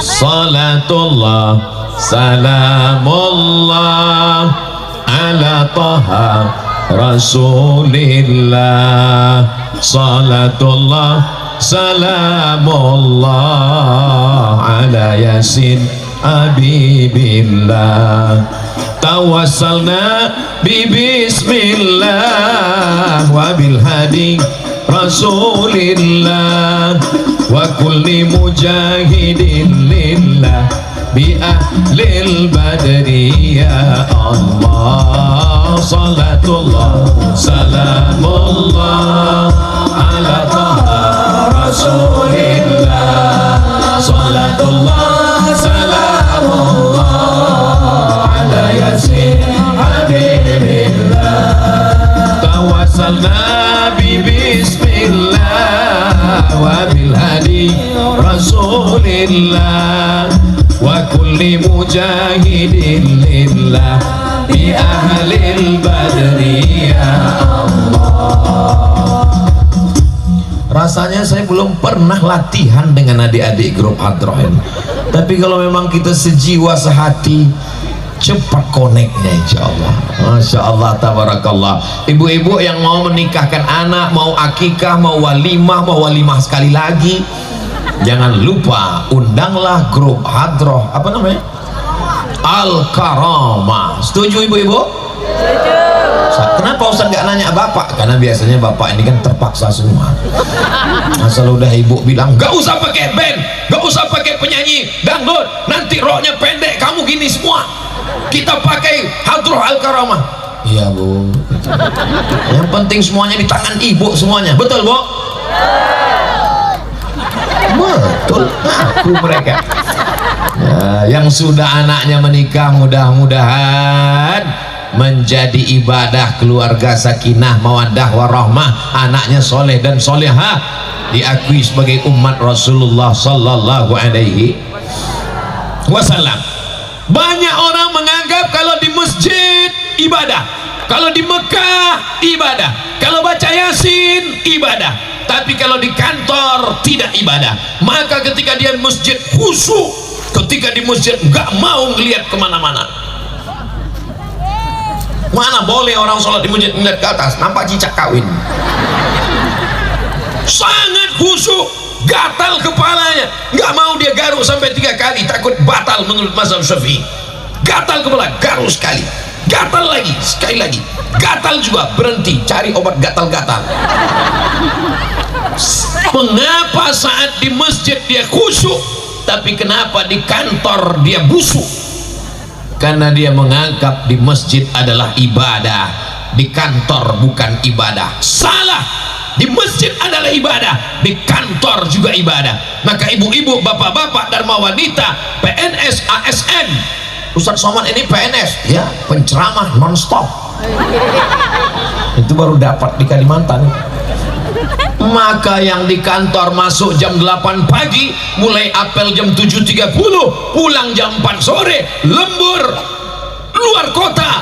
Salatullah salamullah ala taha rasulillah. Salatullah salamullah ala yasin habibillah. Tawassalna bi bismillah wa bil hadi rasulillah wa kulli mujahidin lillah bi ahlil badri ya Allah. Salatullah salamullah ala taha rasulillah. Salatullah salamullah ala yasin habibillah. Tawassalna bi bismillah wa bil hadi rasulillah wa kulli mujahidin lillah bi ahlil badri ya Allah. Rasanya saya belum pernah latihan dengan adik-adik grup hadroh ini. Tapi kalau memang kita sejiwa sehati, cepat koneknya insya Allah. Masya Allah, tabarakallah. Ibu-ibu yang mau menikahkan anak, mau akikah, mau walimah sekali lagi, jangan lupa undanglah grup hadroh, apa namanya? Al-Karamah. Setuju ibu-ibu? Setuju. Kenapa Ustaz gak nanya bapak? Karena biasanya bapak ini kan terpaksa semua. Asal udah ibu bilang gak usah pakai band, gak usah pakai penyanyi dangdut, nanti rohnya pendek, kamu gini semua, kita pakai hadroh Al-Karamah. Iya bu, yang penting semuanya di tangan ibu semuanya, betul bu? Betul, aku mereka ya, yang sudah anaknya menikah, mudah-mudahan menjadi ibadah keluarga sakinah mawaddah warahmah, anaknya soleh dan solehah, diakui sebagai umat Rasulullah sallallahu alaihi wasallam. Banyak orang menganggap kalau di masjid ibadah, kalau di Mekah ibadah, kalau baca Yasin ibadah, tapi kalau di kantor tidak ibadah. Maka ketika dia di masjid khusyuk, ketika di masjid nggak mau ngelihat kemana-mana. Mana boleh orang sholat di masjid ngeliat ke atas, nampak cicak kawin. Sangat khusyuk, gatal kepalanya, nggak mau dia garuk sampai 3 kali, takut batal menurut mazhab Syafi'i. Gatal kepala, garuk sekali, gatal lagi, sekali lagi, gatal juga, berhenti, cari obat gatal-gatal. Mengapa saat di masjid dia khusyuk, tapi kenapa di kantor dia busuk? Karena dia menganggap di masjid adalah ibadah, di kantor bukan ibadah. Salah, di masjid adalah ibadah, di kantor juga ibadah. Maka ibu-ibu, bapak-bapak, dharma wanita, PNS, ASN, Ustadz Somad ini PNS, ya penceramah nonstop. Itu baru dapat di Kalimantan. Maka yang di kantor masuk jam 8 pagi, mulai apel jam 7.30, pulang jam 4 sore, lembur luar kota,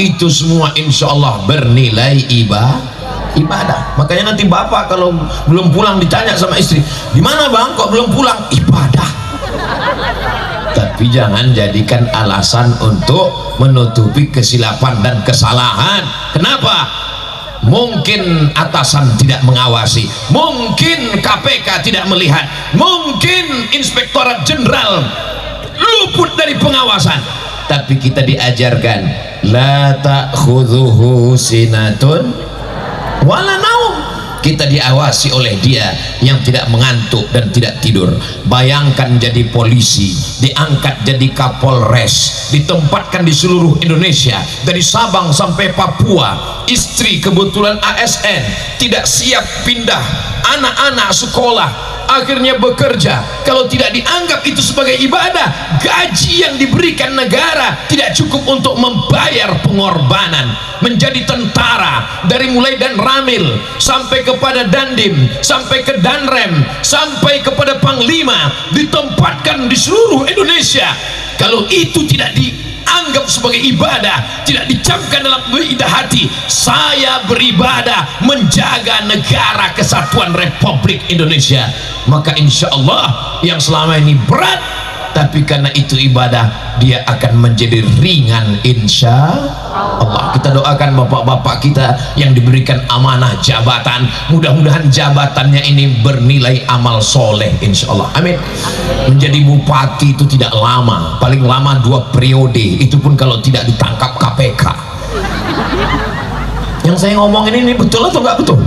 itu semua insya Allah bernilai ibadah. Makanya nanti bapak kalau belum pulang ditanya sama istri, gimana bang kok belum pulang? Ibadah. Tapi jangan jadikan alasan untuk menutupi kesilapan dan kesalahan. Kenapa? Mungkin atasan tidak mengawasi, mungkin KPK tidak melihat, mungkin Inspektorat Jenderal luput dari pengawasan. Tapi kita diajarkan la ta'khudhuhu sinatun wala naum. Kita diawasi oleh Dia yang tidak mengantuk dan tidak tidur. Bayangkan jadi polisi, diangkat jadi Kapolres, ditempatkan di seluruh Indonesia, dari Sabang sampai Papua. Istri kebetulan ASN, tidak siap pindah, anak-anak sekolah, akhirnya bekerja. Kalau tidak dianggap itu sebagai ibadah, gaji yang diberikan negara tidak cukup untuk membayar pengorbanan. Menjadi tentara, dari mulai dan Ramil sampai kepada Dandim, sampai ke Danrem, sampai kepada Panglima, ditempatkan di seluruh Indonesia. Kalau itu tidak dianggap sebagai ibadah, tidak dicamkan dalam beridah hati, saya beribadah menjaga negara kesatuan Republik Indonesia, maka insya Allah yang selama ini berat, tapi karena itu ibadah, dia akan menjadi ringan insya Allah. Kita doakan bapak-bapak kita yang diberikan amanah jabatan, mudah-mudahan jabatannya ini bernilai amal soleh insya Allah, amin. Menjadi bupati itu tidak lama, paling lama 2 periode, itu pun kalau tidak ditangkap KPK. Yang saya ngomongin ini betul atau nggak betul?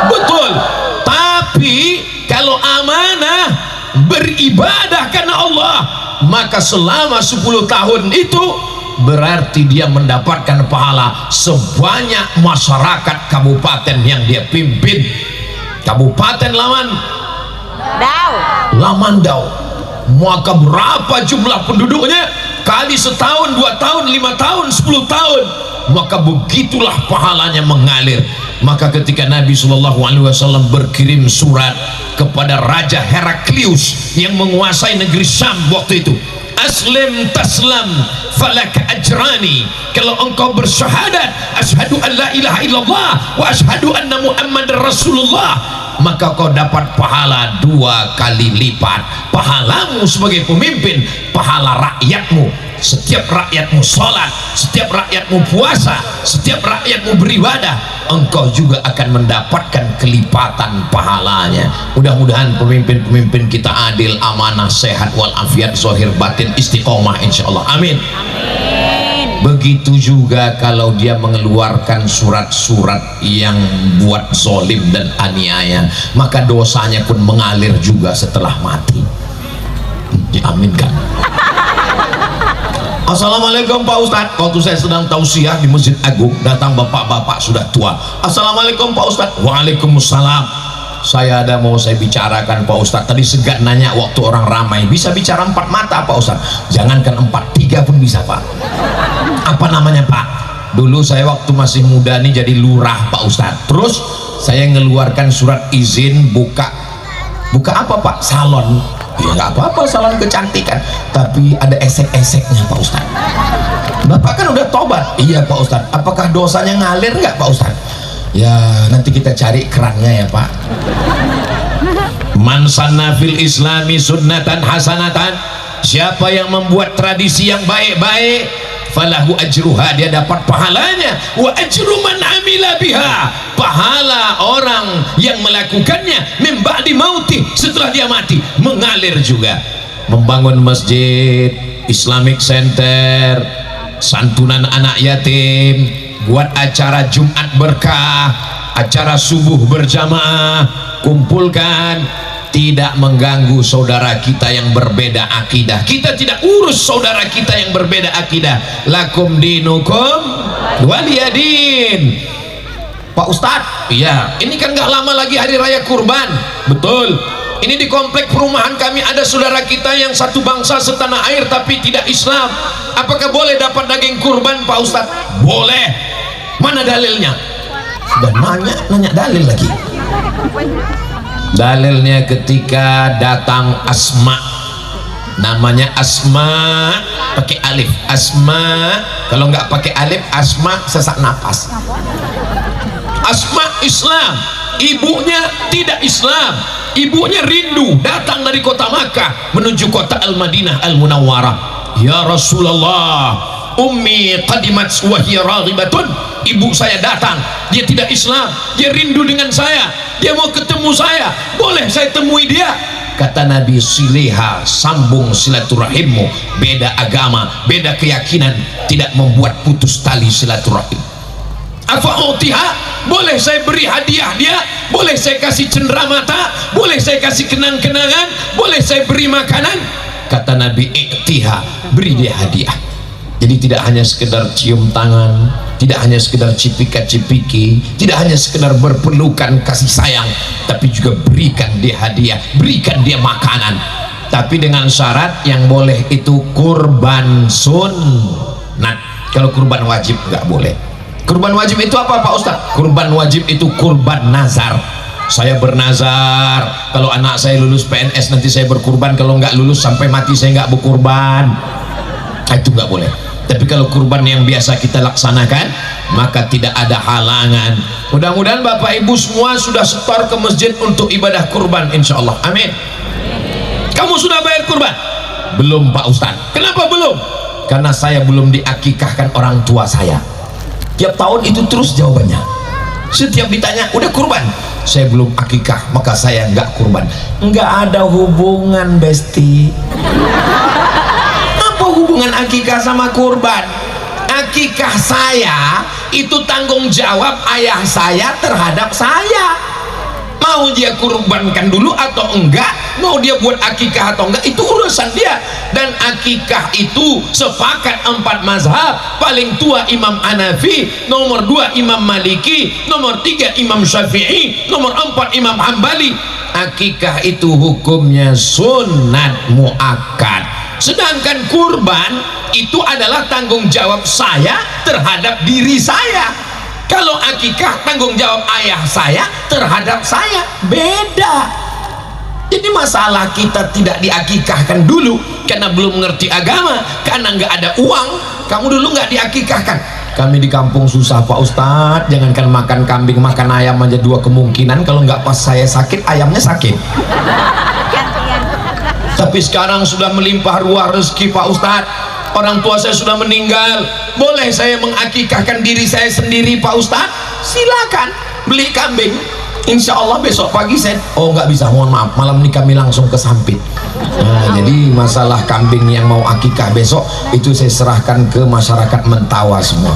Betul. Tapi kalau amanah beribadah karena Allah, maka selama 10 tahun itu berarti dia mendapatkan pahala sebanyak masyarakat kabupaten yang dia pimpin. Kabupaten Lamandau, maka berapa jumlah penduduknya kali setahun, 2 tahun, 5 tahun, 10 tahun, maka begitulah pahalanya mengalir. Maka ketika Nabi SAW berkirim surat kepada Raja Heraklius yang menguasai negeri Syam waktu itu, aslim taslam falaka ajrani, kalau engkau bersyahadat asyhadu an la ilaha illallah wa asyhadu anna muhammadar rasulullah, maka kau dapat pahala 2 kali lipat. Pahalamu sebagai pemimpin, pahala rakyatmu, setiap rakyatmu sholat, setiap rakyatmu puasa, setiap rakyatmu beribadah, engkau juga akan mendapatkan kelipatan pahalanya. Mudah-mudahan pemimpin-pemimpin kita adil, amanah, sehat walafiat, zahir batin istiqomah insyaallah, amin. Begitu juga kalau dia mengeluarkan surat-surat yang buat zolim dan aniaya, maka dosanya pun mengalir juga setelah mati. Diaminkan. Assalamualaikum Pak Ustadz. Waktu saya sedang tausiah di Masjid Agung, datang bapak-bapak sudah tua. Assalamualaikum Pak Ustadz. Waalaikumsalam. Saya ada mau saya bicarakan Pak Ustadz. Tadi segan nanya waktu orang ramai, bisa bicara 4 mata Pak Ustadz? Jangankan 4, 3 pun bisa Pak. Apa namanya Pak? Dulu saya waktu masih muda nih jadi lurah Pak Ustadz. Terus saya ngeluarkan surat izin buka apa Pak? Salon. Ya nggak apa-apa, salon kecantikan, tapi ada esek-eseknya Pak Ustadz. Bapak kan udah tobat. Iya Pak Ustadz. Apakah dosanya ngalir nggak Pak Ustadz? Ya nanti kita cari kerannya ya Pak. Man sanna fil islami sunnatan hasanatan, siapa yang membuat tradisi yang baik-baik, falahu ajruha, dia dapat pahalanya, wa ajru man amila biha, pahala orang yang melakukannya min ba'di mauti, setelah dia mati, mengalir juga. Membangun masjid, Islamic Center, santunan anak yatim, buat acara Jumat berkah, acara subuh berjamaah, kumpulkan, tidak mengganggu saudara kita yang berbeda akidah. Kita tidak urus saudara kita yang berbeda akidah. Lakum dinukum waliyadin. Pak Ustadz, iya, ini kan gak lama lagi hari raya kurban. Betul. Ini di komplek perumahan kami ada saudara kita yang satu bangsa setanah air tapi tidak Islam. Apakah boleh dapat daging kurban Pak Ustadz? Boleh. Mana dalilnya? Sudah nanya dalil lagi. Dalilnya ketika datang Asma, namanya Asma pakai alif, Asma. Kalau nggak pakai alif, Asma sesak napas. Asma Islam, ibunya tidak Islam, ibunya rindu datang dari kota Makkah menuju kota Al-Madinah Al-Munawwarah. Ya Rasulullah, ummi qadimat wa hiya raghibatun. Ibu saya datang, dia tidak Islam, dia rindu dengan saya, dia mau ketemu saya, boleh saya temui dia? Kata Nabi, sileha, sambung silaturahimmu. Beda agama, beda keyakinan tidak membuat putus tali silaturahim. Afa'utiha, boleh saya beri hadiah dia, boleh saya kasih cenderamata, boleh saya kasih kenang-kenangan, boleh saya beri makanan. Kata Nabi, i'tiha, beri dia hadiah. Jadi tidak hanya sekedar cium tangan, tidak hanya sekedar cipika-cipiki, tidak hanya sekedar berpelukan kasih sayang, tapi juga berikan dia hadiah, berikan dia makanan. Tapi dengan syarat yang boleh itu kurban sunnat. Kalau kurban wajib nggak boleh. Kurban wajib itu apa Pak Ustadz? Kurban wajib itu kurban nazar. Saya bernazar kalau anak saya lulus PNS nanti saya berkurban, kalau nggak lulus sampai mati saya nggak berkurban. Itu nggak boleh. Tapi kalau kurban yang biasa kita laksanakan, maka tidak ada halangan. Mudah-mudahan Bapak Ibu semua sudah setor ke masjid untuk ibadah kurban, insya Allah. Amin. Kamu sudah bayar kurban? Belum Pak Ustadz. Kenapa belum? Karena saya belum diakikahkan orang tua saya. Tiap tahun itu terus jawabannya. Setiap ditanya, udah kurban? Saya belum akikah, maka saya nggak kurban. Nggak ada hubungan, Besti. Hubungan akikah sama kurban? Akikah saya itu tanggung jawab ayah saya terhadap saya. Mau dia kurbankan dulu atau enggak, mau dia buat akikah atau enggak, itu urusan dia. Dan akikah itu sepakat 4 mazhab. Paling tua Imam Hanafi, nomor 2 Imam Maliki, nomor 3 Imam Syafi'i, nomor 4 Imam Hambali. Akikah itu hukumnya sunat muakkad. Sedangkan kurban itu adalah tanggung jawab saya terhadap diri saya. Kalau akikah tanggung jawab ayah saya terhadap saya, beda. Jadi masalah kita tidak diakikahkan dulu karena belum mengerti agama, karena nggak ada uang. Kamu dulu nggak diakikahkan. Kami di kampung susah Pak Ustadz, jangankan makan kambing, makan ayam aja 2 kemungkinan. Kalau nggak pas saya sakit, ayamnya sakit. Tapi sekarang sudah melimpah ruah rezeki Pak Ustadz. Orang tua saya sudah meninggal, boleh saya mengakikahkan diri saya sendiri Pak Ustadz? Silakan beli kambing, insya Allah besok pagi saya, oh nggak bisa, mohon maaf, malam ini kami langsung ke Sampit. Nah, jadi masalah kambing yang mau akikah besok itu saya serahkan ke masyarakat Mentawa semua.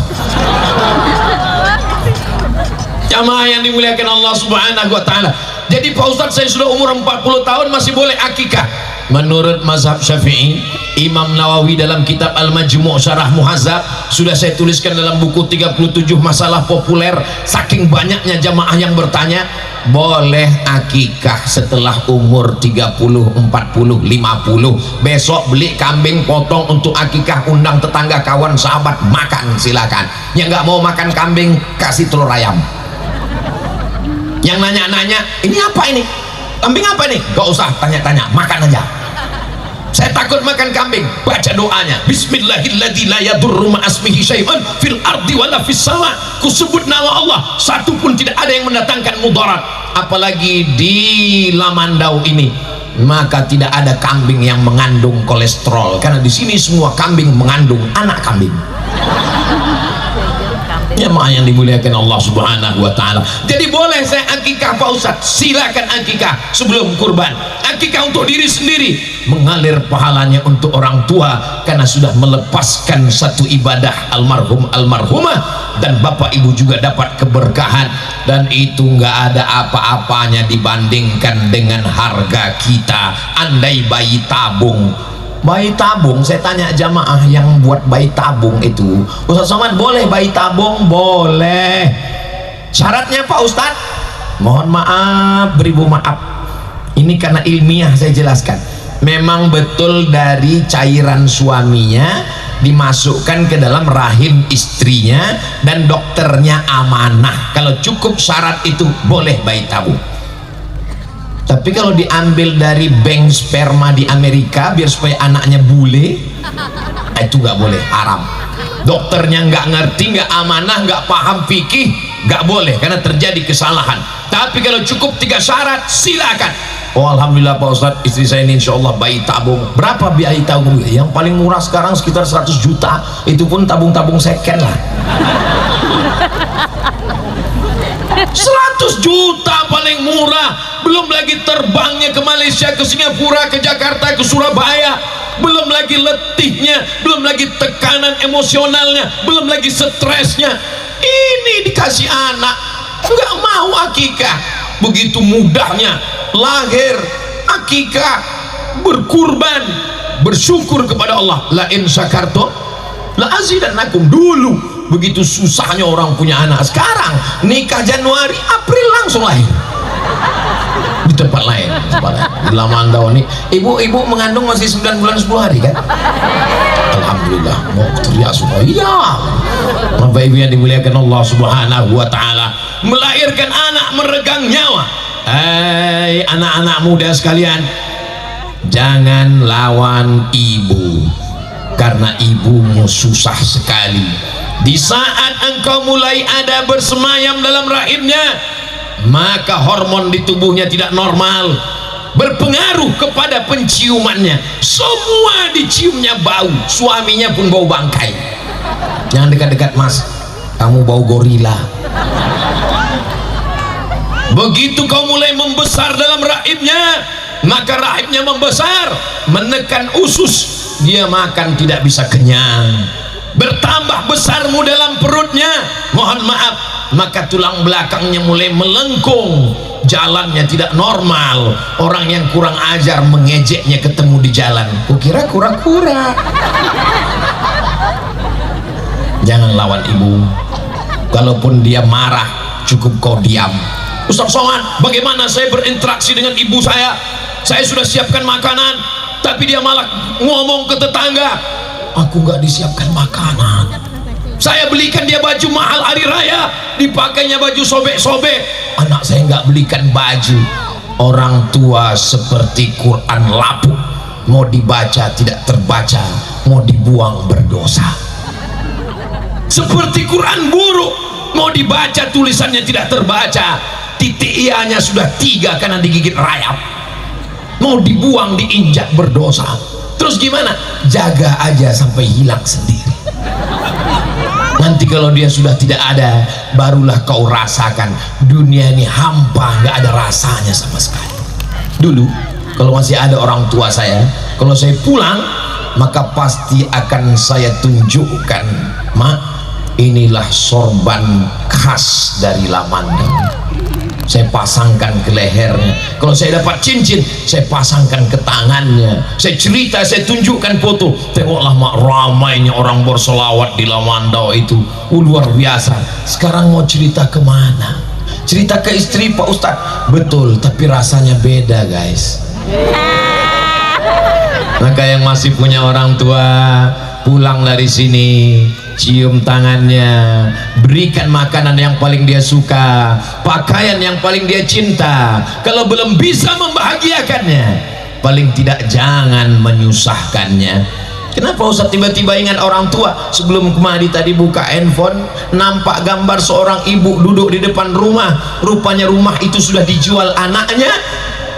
Jamaah yang dimuliakan Allah Subhanahu wa Ta'ala. Jadi Pak Ustadz, saya sudah umur 40 tahun masih boleh akikah? Menurut mazhab Syafi'i, Imam Nawawi dalam kitab Al-Majmu' Syarah Muhazzab, sudah saya tuliskan dalam buku 37 masalah populer. Saking banyaknya jamaah yang bertanya, boleh akikah setelah umur 30, 40, 50. Besok beli kambing potong untuk akikah, undang tetangga, kawan, sahabat, makan silakan. Yang nggak mau makan kambing, kasih telur ayam. Yang nanya-nanya, ini apa ini? Kambing apa ini? Gak usah tanya-tanya, makan aja. Saya takut makan kambing, baca doanya, Bismillahilladzi la yadurru ma'asmihi syai'un fil ardi wala fis sama. Ku sebut nama Allah, satu pun tidak ada yang mendatangkan mudarat. Apalagi di Lamandau ini, maka tidak ada kambing yang mengandung kolesterol, karena di sini semua kambing mengandung anak kambing. Jemaah yang dimuliakan Allah Subhanahu wa Ta'ala. Jadi boleh saya akikah Pak Ustadz? Silakan akikah sebelum kurban. Akikah untuk diri sendiri, mengalir pahalanya untuk orang tua karena sudah melepaskan satu ibadah almarhum almarhumah, dan bapak ibu juga dapat keberkahan, dan itu nggak ada apa-apanya dibandingkan dengan harga kita. Andai bayi tabung, bayi tabung, saya tanya jamaah yang buat bayi tabung itu, Ustaz Somad boleh bayi tabung? Boleh. Syaratnya Pak Ustadz? Mohon maaf, beribu maaf, Ini karena ilmiah saya jelaskan. Memang betul dari cairan suaminya dimasukkan ke dalam rahim istrinya, dan dokternya amanah. Kalau cukup syarat itu boleh bayi tabung. Tapi kalau diambil dari bank sperma di Amerika biar supaya anaknya bule, itu nggak boleh, haram. Dokternya nggak ngerti, nggak amanah, nggak paham fikih, nggak boleh karena terjadi kesalahan. Tapi kalau cukup 3 syarat, silakan. Oh alhamdulillah Pak Ustadz, istri saya ini insya Allah bayi tabung. Berapa biaya tabung? Yang paling murah sekarang sekitar 100 juta, itu pun tabung-tabung second lah. 100 juta paling murah, belum lagi terbangnya ke Malaysia, ke Singapura, ke Jakarta, ke Surabaya, belum lagi letihnya, belum lagi tekanan emosionalnya, belum lagi stresnya. Ini dikasih anak, nggak mau akikah. Begitu mudahnya lahir, akikah, berkurban, bersyukur kepada Allah. La in syakartum la azidannakum. Dulu begitu susahnya orang punya anak, sekarang nikah Januari, April langsung lahir di tempat lain. Di Lamandau nih, ibu mengandung masih 9 bulan 10 hari kan? Alhamdulillah. Mau teriak semua, iya. Bapak ibu yang dimuliakan Allah subhanahu wa ta'ala, melahirkan anak meregang nyawa. Hai anak-anak muda sekalian, jangan lawan ibu, karena ibumu susah sekali. Di saat engkau mulai ada bersemayam dalam rahimnya, maka hormon di tubuhnya tidak normal, berpengaruh kepada penciumannya. Semua diciumnya bau, suaminya pun bau bangkai. Jangan dekat-dekat mas, kamu bau gorila. Begitu kau mulai membesar dalam rahimnya, maka rahimnya membesar, menekan usus, dia makan tidak bisa kenyang. Bertambah besarmu dalam perutnya, mohon maaf, maka tulang belakangnya mulai melengkung, jalannya tidak normal. Orang yang kurang ajar mengejeknya ketemu di jalan, kukira kura-kura. Jangan lawan ibu. Kalaupun dia marah, cukup kau diam. Ustaz Somad, bagaimana saya berinteraksi dengan ibu saya? Saya sudah siapkan makanan, tapi dia malah ngomong ke tetangga, aku nggak disiapkan makanan. Saya belikan dia baju mahal hari raya, dipakainya baju sobek-sobek. Anak saya nggak belikan baju. Orang tua seperti Quran lapuk, mau dibaca tidak terbaca, mau dibuang berdosa. Seperti Quran buruk, mau dibaca tulisannya tidak terbaca, titik ianya sudah 3 karena digigit rayap, mau dibuang diinjak berdosa. Terus gimana? Jaga aja sampai hilang sendiri. Nanti kalau dia sudah tidak ada, barulah kau rasakan dunia ini hampa, nggak ada rasanya sama sekali. Dulu kalau masih ada orang tua saya, kalau saya pulang, maka pasti akan saya tunjukkan, mak, inilah sorban khas dari Lamandau. Saya pasangkan ke lehernya. Kalau saya dapat cincin, saya pasangkan ke tangannya. Saya cerita, saya tunjukkan foto. Tengoklah mak, ramainya orang bersolawat di Lamandau itu, luar biasa. Sekarang mau cerita kemana? Cerita ke istri, Pak Ustadz. Betul, tapi rasanya beda guys. Maka yang masih punya orang tua, pulang dari sini, cium tangannya, berikan makanan yang paling dia suka, pakaian yang paling dia cinta. Kalau belum bisa membahagiakannya, paling tidak jangan menyusahkannya. Kenapa Ustaz tiba-tiba ingat orang tua? Sebelum kemari tadi buka handphone, nampak gambar seorang ibu duduk di depan rumah. Rupanya rumah itu sudah dijual anaknya.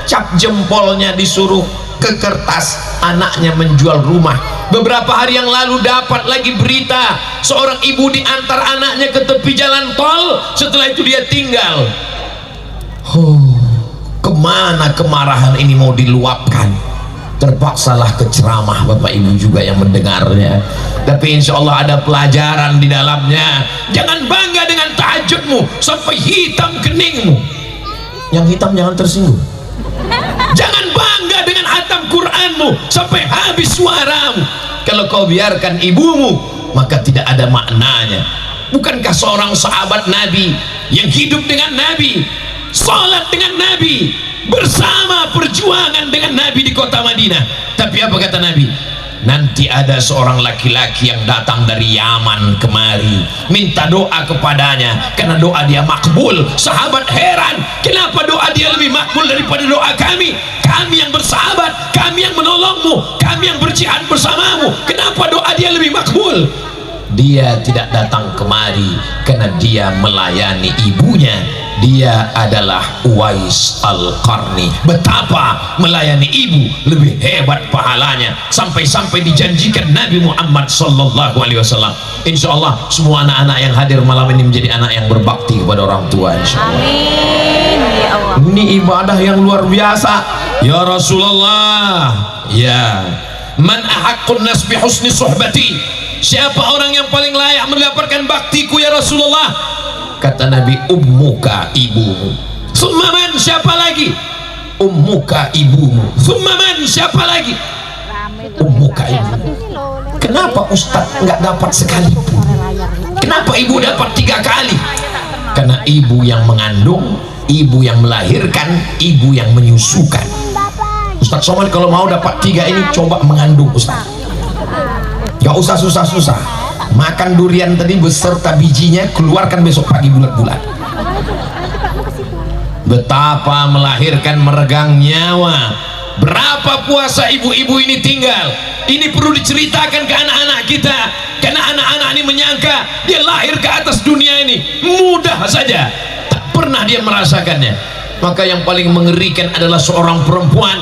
Cap jempolnya disuruh ke kertas, anaknya menjual rumah. Beberapa hari yang lalu dapat lagi berita, seorang ibu diantar anaknya ke tepi jalan tol, setelah itu dia tinggal. Kemana kemarahan ini mau diluapkan? Terpaksalah ke ceramah Bapak Ibu juga yang mendengarnya. Tapi insya Allah ada pelajaran di dalamnya. Jangan bangga dengan tahajudmu sampai hitam keningmu. Yang hitam jangan tersinggung. Jangan bangga dengan hatam Quranmu sampai habis suaramu. Kalau kau biarkan ibumu, maka tidak ada maknanya. Bukankah seorang sahabat Nabi yang hidup dengan Nabi, salat dengan Nabi, bersama perjuangan dengan Nabi di kota Madinah. Tapi apa kata Nabi? Nanti ada seorang laki-laki yang datang dari Yaman kemari, minta doa kepadanya karena doa dia makbul. Sahabat heran, kenapa doa dia lebih makbul daripada doa kami? Kami yang bersahabat, kami yang menolongmu, kami yang berjihad bersamamu, kenapa doa dia lebih makbul? Dia tidak datang kemari karena dia melayani ibunya. Dia adalah Uwais Al-Qarni. Betapa melayani ibu lebih hebat pahalanya, sampai-sampai dijanjikan Nabi Muhammad sallallahu alaihi wasallam. Insyaallah semua anak-anak yang hadir malam ini menjadi anak yang berbakti kepada orang tua, insyaallah. Amin ya Allah. Ini ibadah yang luar biasa. Ya Rasulullah, ya man ahaqqun nas bi husni suhbati, siapa orang yang paling layak mendapatkan baktiku ya Rasulullah? Kata Nabi, ummuka, ibumu. Summaman, siapa lagi? Ummuka, ibumu. Summaman, siapa lagi? Ummuka, ibumu. Kenapa Ustadz nggak dapat sekali? Kenapa ibu dapat 3 kali? Karena ibu yang mengandung, ibu yang melahirkan, ibu yang menyusukan. Ustadz Somad kalau mau dapat 3 ini coba mengandung Ustadz. Gak usah susah-susah. Makan durian tadi beserta bijinya, keluarkan besok pagi bulat-bulat. Betapa melahirkan meregang nyawa. Berapa puasa ibu-ibu ini tinggal? Ini perlu diceritakan ke anak-anak kita, karena anak-anak ini menyangka dia lahir ke atas dunia ini mudah saja, tak pernah dia merasakannya. Maka yang paling mengerikan adalah seorang perempuan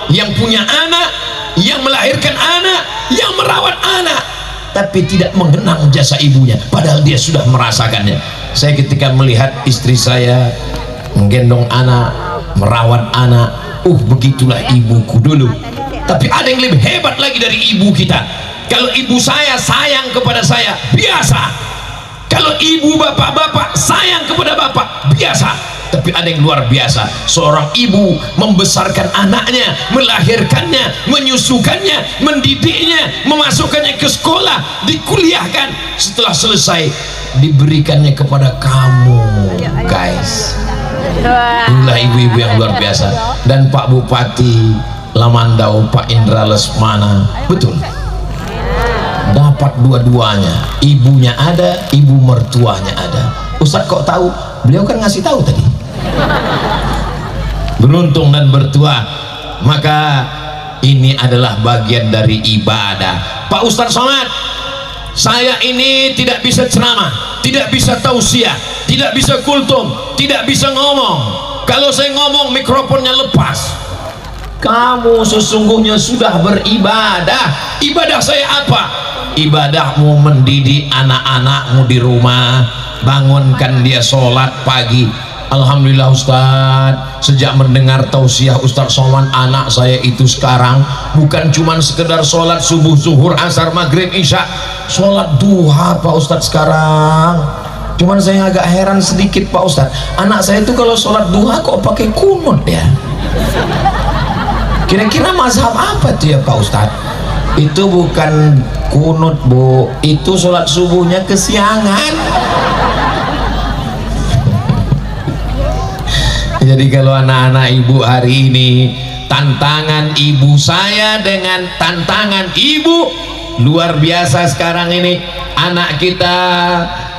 yang punya anak, yang melahirkan anak, yang merawat anak, tapi tidak mengenang jasa ibunya, padahal dia sudah merasakannya. Saya ketika melihat istri saya menggendong anak, merawat anak, begitulah ibuku dulu. Tapi ada yang lebih hebat lagi dari ibu kita. Kalau ibu saya sayang kepada saya, biasa. Kalau ibu bapak-bapak sayang kepada bapak, biasa. Tapi ada yang luar biasa, seorang ibu membesarkan anaknya, melahirkannya, menyusukannya, mendidiknya, memasukkannya ke sekolah, dikuliahkan, setelah selesai diberikannya kepada kamu, guys. Inilah ibu-ibu yang luar biasa. Dan Pak Bupati Lamandau, Pak Indra Lesmana, betul, dapat dua-duanya, ibunya ada, ibu mertuanya ada. Ustadz kok tahu? Beliau kan ngasih tahu tadi. Beruntung dan bertuah. Maka ini adalah bagian dari ibadah. Pak Ustadz Somad, saya ini tidak bisa ceramah, tidak bisa tausiah, tidak bisa kultum, tidak bisa ngomong. Kalau saya ngomong mikrofonnya lepas. Kamu sesungguhnya sudah beribadah. Ibadah saya apa? Ibadahmu mendidik anak-anakmu di rumah, bangunkan dia sholat pagi. Alhamdulillah Ustadz, sejak mendengar tausiah Ustadz Somad, anak saya itu sekarang bukan cuma sekedar sholat subuh, zuhur, asar, maghrib, isya, sholat duha Pak Ustadz sekarang. Cuman saya agak heran sedikit Pak Ustadz, anak saya itu kalau sholat duha kok pakai kunut ya? Kira-kira mazhab apa tuh ya Pak Ustadz? Itu bukan kunut Bu, itu sholat subuhnya kesiangan. Jadi kalau anak-anak ibu hari ini, tantangan ibu saya dengan tantangan ibu luar biasa. Sekarang ini anak kita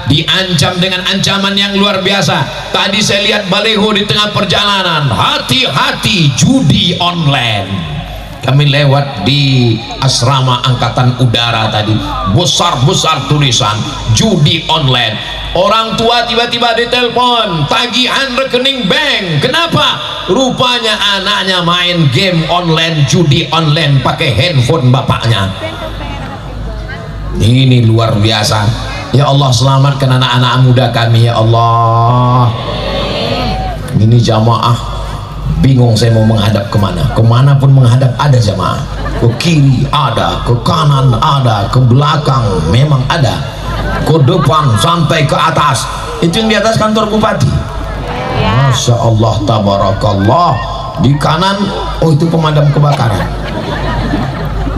diancam dengan ancaman yang luar biasa. Tadi saya lihat baliho di tengah perjalanan, hati-hati judi online. Kami lewat di asrama angkatan udara tadi, besar-besar tulisan judi online. Orang tua tiba-tiba ditelepon tagihan rekening bank. Kenapa? Rupanya anaknya main game online, judi online pakai handphone bapaknya. Ini luar biasa. Ya Allah, selamatkan anak-anak muda kami ya Allah. Ini jamaah bingung saya mau menghadap kemana. Kemanapun menghadap ada jamaah. Ke kiri ada, ke kanan ada, ke belakang memang ada, ke depan sampai ke atas. Itu yang di atas kantor bupati. Masya Allah, tabarakallah. Di kanan, oh itu pemadam kebakaran.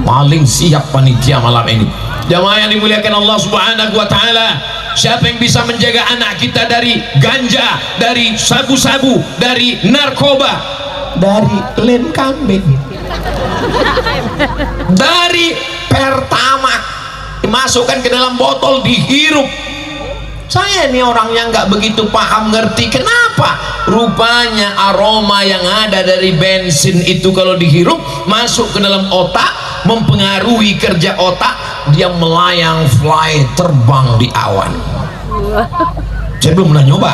Paling siap panitia malam ini. Jamaah yang dimuliakan Allah Subhanahu wa Ta'ala, siapa yang bisa menjaga anak kita dari ganja, dari sabu-sabu, dari narkoba? dari lem kambing, dari Pertamax dimasukkan ke dalam botol, dihirup. Saya ini orang yang nggak begitu paham ngerti kenapa rupanya aroma yang ada dari bensin itu kalau dihirup masuk ke dalam otak, mempengaruhi kerja otak, dia melayang, fly, terbang di awan. Saya belum pernah nyoba.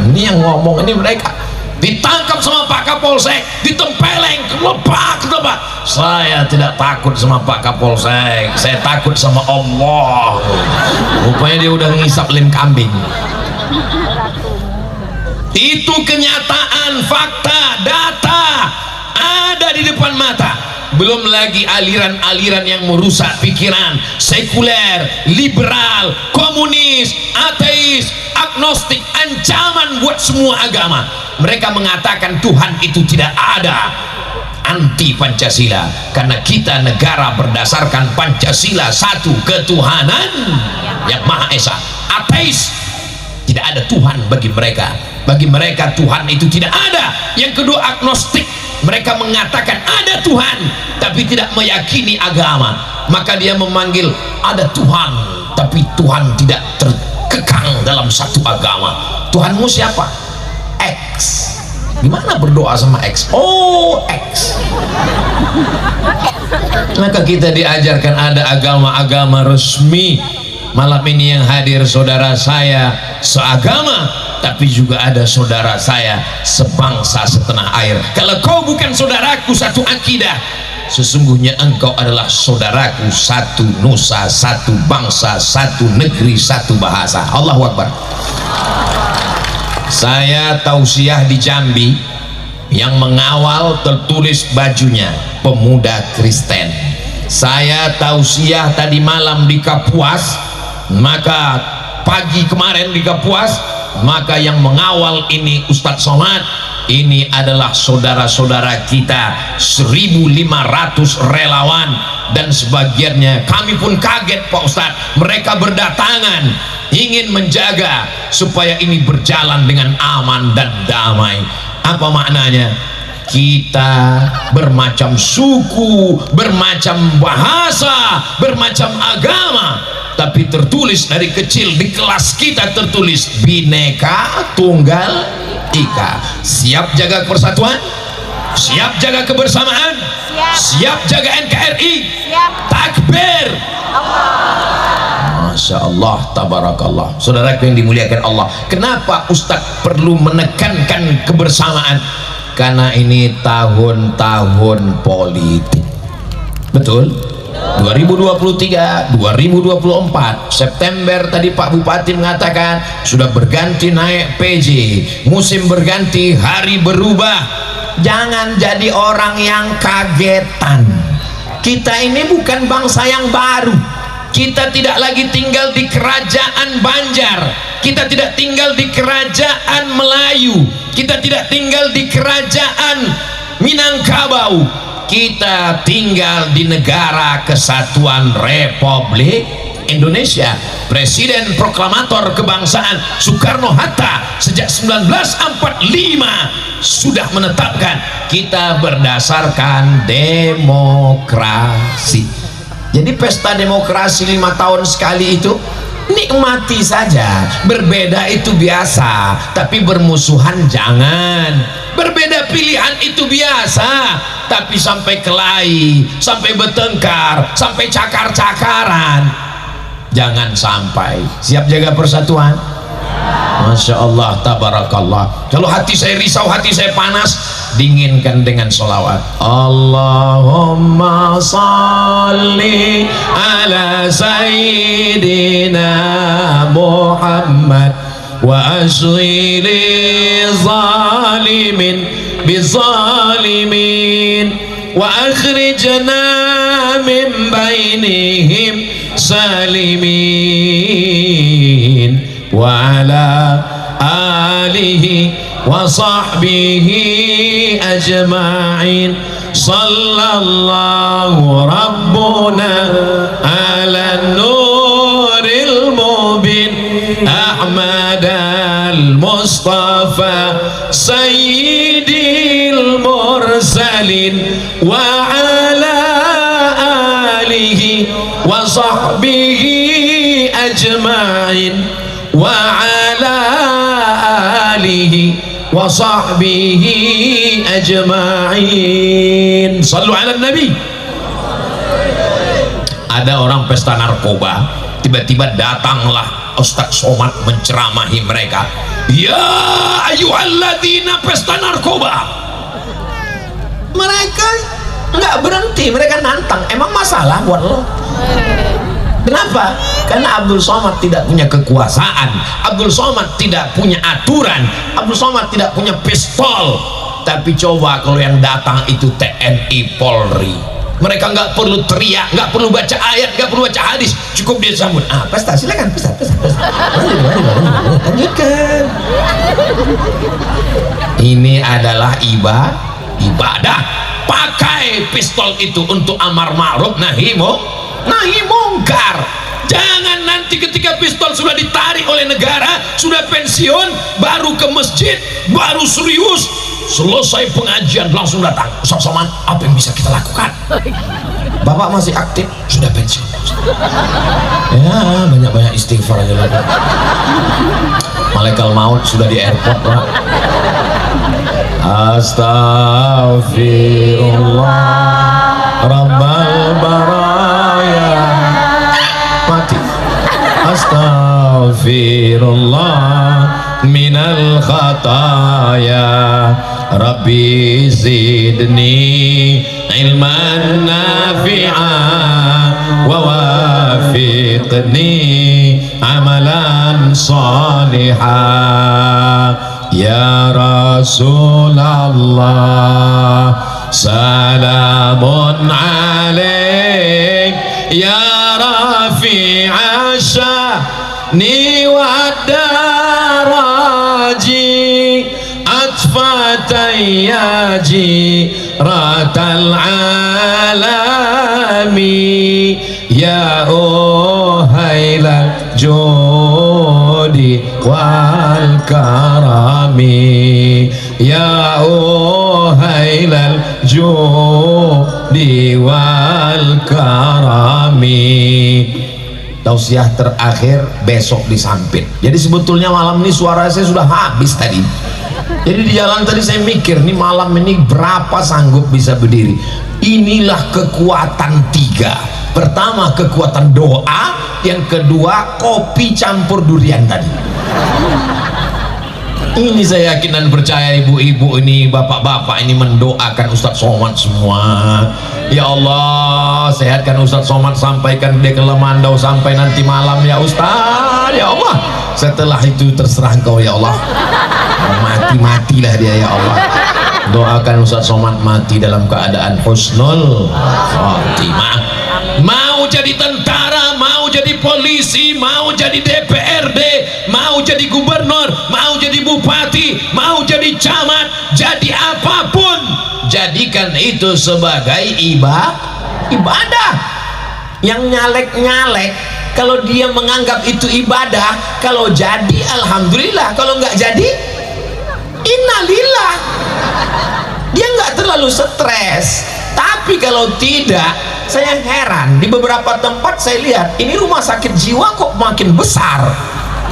Ini yang ngomong ini mereka. Ditangkap sama Pak Kapolsek, ditempeleng, kelepak. Saya tidak takut sama Pak Kapolsek, saya takut sama Allah. Rupanya dia udah ngisap lem kambing. Itu kenyataan, fakta, data ada di depan mata. Belum lagi aliran-aliran yang merusak pikiran, sekuler, liberal, komunis, ateis, agnostik, ancaman buat semua agama. Mereka mengatakan Tuhan itu tidak ada, anti Pancasila, karena kita negara berdasarkan Pancasila, satu ketuhanan yang Maha Esa. Ateis, tidak ada Tuhan bagi mereka. Bagi mereka Tuhan itu tidak ada. Yang kedua, agnostik, mereka mengatakan ada Tuhan tapi tidak meyakini agama. Maka dia memanggil ada Tuhan tapi Tuhan tidak terkekang dalam satu agama. Tuhanmu siapa? X. Gimana berdoa sama X? Oh, X. Maka kita diajarkan ada agama-agama resmi. Malam ini yang hadir saudara saya seagama, tapi juga ada saudara saya sebangsa setanah air. Kalau kau bukan saudaraku satu akidah, sesungguhnya engkau adalah saudaraku satu nusa, satu bangsa, satu negeri, satu bahasa. Allahu Akbar. Saya tausiah di Jambi, yang mengawal tertulis bajunya Pemuda Kristen. Saya tausiah tadi malam di Kapuas, maka pagi kemarin di Kapuas, maka yang mengawal ini Ustadz Somad. Ini adalah saudara-saudara kita 1.500 relawan, dan sebagiannya kami pun kaget Pak Ustadz, mereka berdatangan ingin menjaga supaya ini berjalan dengan aman dan damai. Apa maknanya? Kita bermacam suku, bermacam bahasa, bermacam agama, tapi tertulis dari kecil di kelas kita tertulis Bhinneka Tunggal Ika. Siap jaga persatuan, siap jaga kebersamaan, siap jaga NKRI, takbir, Masya Allah, tabarakallah. Saudaraku yang dimuliakan Allah, kenapa Ustadz perlu menekankan kebersamaan? Karena ini tahun-tahun politik. Betul? 2023, 2024 September tadi Pak Bupati mengatakan sudah berganti naik PJ, musim berganti, hari berubah. Jangan jadi orang yang kagetan. Kita ini bukan bangsa yang baru. Kita tidak lagi tinggal di kerajaan Banjar, kita tidak tinggal di kerajaan Melayu, kita tidak tinggal di kerajaan Minangkabau, kita tinggal di negara kesatuan Republik Indonesia. Presiden proklamator kebangsaan Soekarno-Hatta sejak 1945 sudah menetapkan kita berdasarkan demokrasi. Jadi pesta demokrasi 5 tahun sekali itu nikmati saja. Berbeda itu biasa, tapi bermusuhan jangan. Berbeda pilihan itu biasa, tapi sampai kelahi, sampai bertengkar, sampai cakar-cakaran jangan sampai. Siap jaga persatuan? Masya Allah, tabarakallah. Kalau hati saya risau, hati saya panas, dinginkan dengan sholawat. Allahumma salli ala sayyidina Muhammad wa ashghili zalimin bizalimin wa akhrijna min bainihim salimin wa ala alihi wa sahbihi ajma'in. Sallallahu rabbuna ala nuril mubin Ahmad al-Mustafa Sayyidi wa ala alihi wa sahbihi ajma'in wa ala alihi wa sahbihi ajma'in. Sallu ala nabi. Ada orang pesta narkoba, tiba-tiba datanglah Ustaz Somad menceramahi mereka. Ya ayyuhalladzina pesta narkoba. Mereka nggak berhenti, mereka nantang. Emang masalah buat lo? Kenapa? Karena Abdul Somad tidak punya kekuasaan, Abdul Somad tidak punya aturan, Abdul Somad tidak punya pistol. Tapi coba kalau yang datang itu TNI Polri, mereka nggak perlu teriak, nggak perlu baca ayat, nggak perlu baca hadis, cukup dia sambut. Ah, pesta, silakan pesta. Lanjutkan. Ini adalah ibadah. Pakai pistol itu untuk amar ma'ruf nahi mungkar. Jangan nanti ketika pistol sudah ditarik oleh negara, sudah pensiun, baru ke masjid, baru serius, selesai pengajian langsung datang. Ustaz Somad, apa yang bisa kita lakukan? Bapak masih aktif, sudah pensiun. Ya, banyak-banyak istighfar aja lah. Malaikat maut sudah di airport, Pak. Astaghfirullah Rabbal baraya. Mati. Astaghfirullah minal khataya. Rabbi zidni ilman nafi'an wa wafiqni amalan salihah. Ya Rasulullah salamun alaik ya rafi'a sya'ni wa daraji atfatayyaji ratal alami ya uhailal jodi wal karami ya uhailal jodi wal karami. Tausiah terakhir besok di Sampit. Jadi sebetulnya malam ini suara saya sudah habis tadi. Jadi di jalan tadi saya mikir, nih malam ini berapa sanggup bisa berdiri. Inilah kekuatan tiga. Pertama kekuatan doa, yang kedua kopi campur durian tadi. Ini saya yakin dan percaya ibu-ibu ini, bapak-bapak ini mendoakan Ustaz Somad semua. Ya Allah, sehatkan Ustaz Somad, sampaikan dia ke Lemandau sampai nanti malam ya Ustaz. Ya Allah, setelah itu terserah Engkau ya Allah. Mati-matilah dia ya Allah. Doakan Ustaz Somad mati dalam keadaan husnul khatimah. Mau jadi tentara, mau jadi polisi, mau jadi DPRD, mau jadi gubernur, mau jadi bupati, mau jadi camat, jadi apapun, jadikan itu sebagai ibadah. Yang nyalek-nyalek, kalau dia menganggap itu ibadah, kalau jadi alhamdulillah, kalau nggak jadi innalillah. Dia nggak terlalu stres. Tapi kalau tidak, saya heran, di beberapa tempat saya lihat ini rumah sakit jiwa kok makin besar,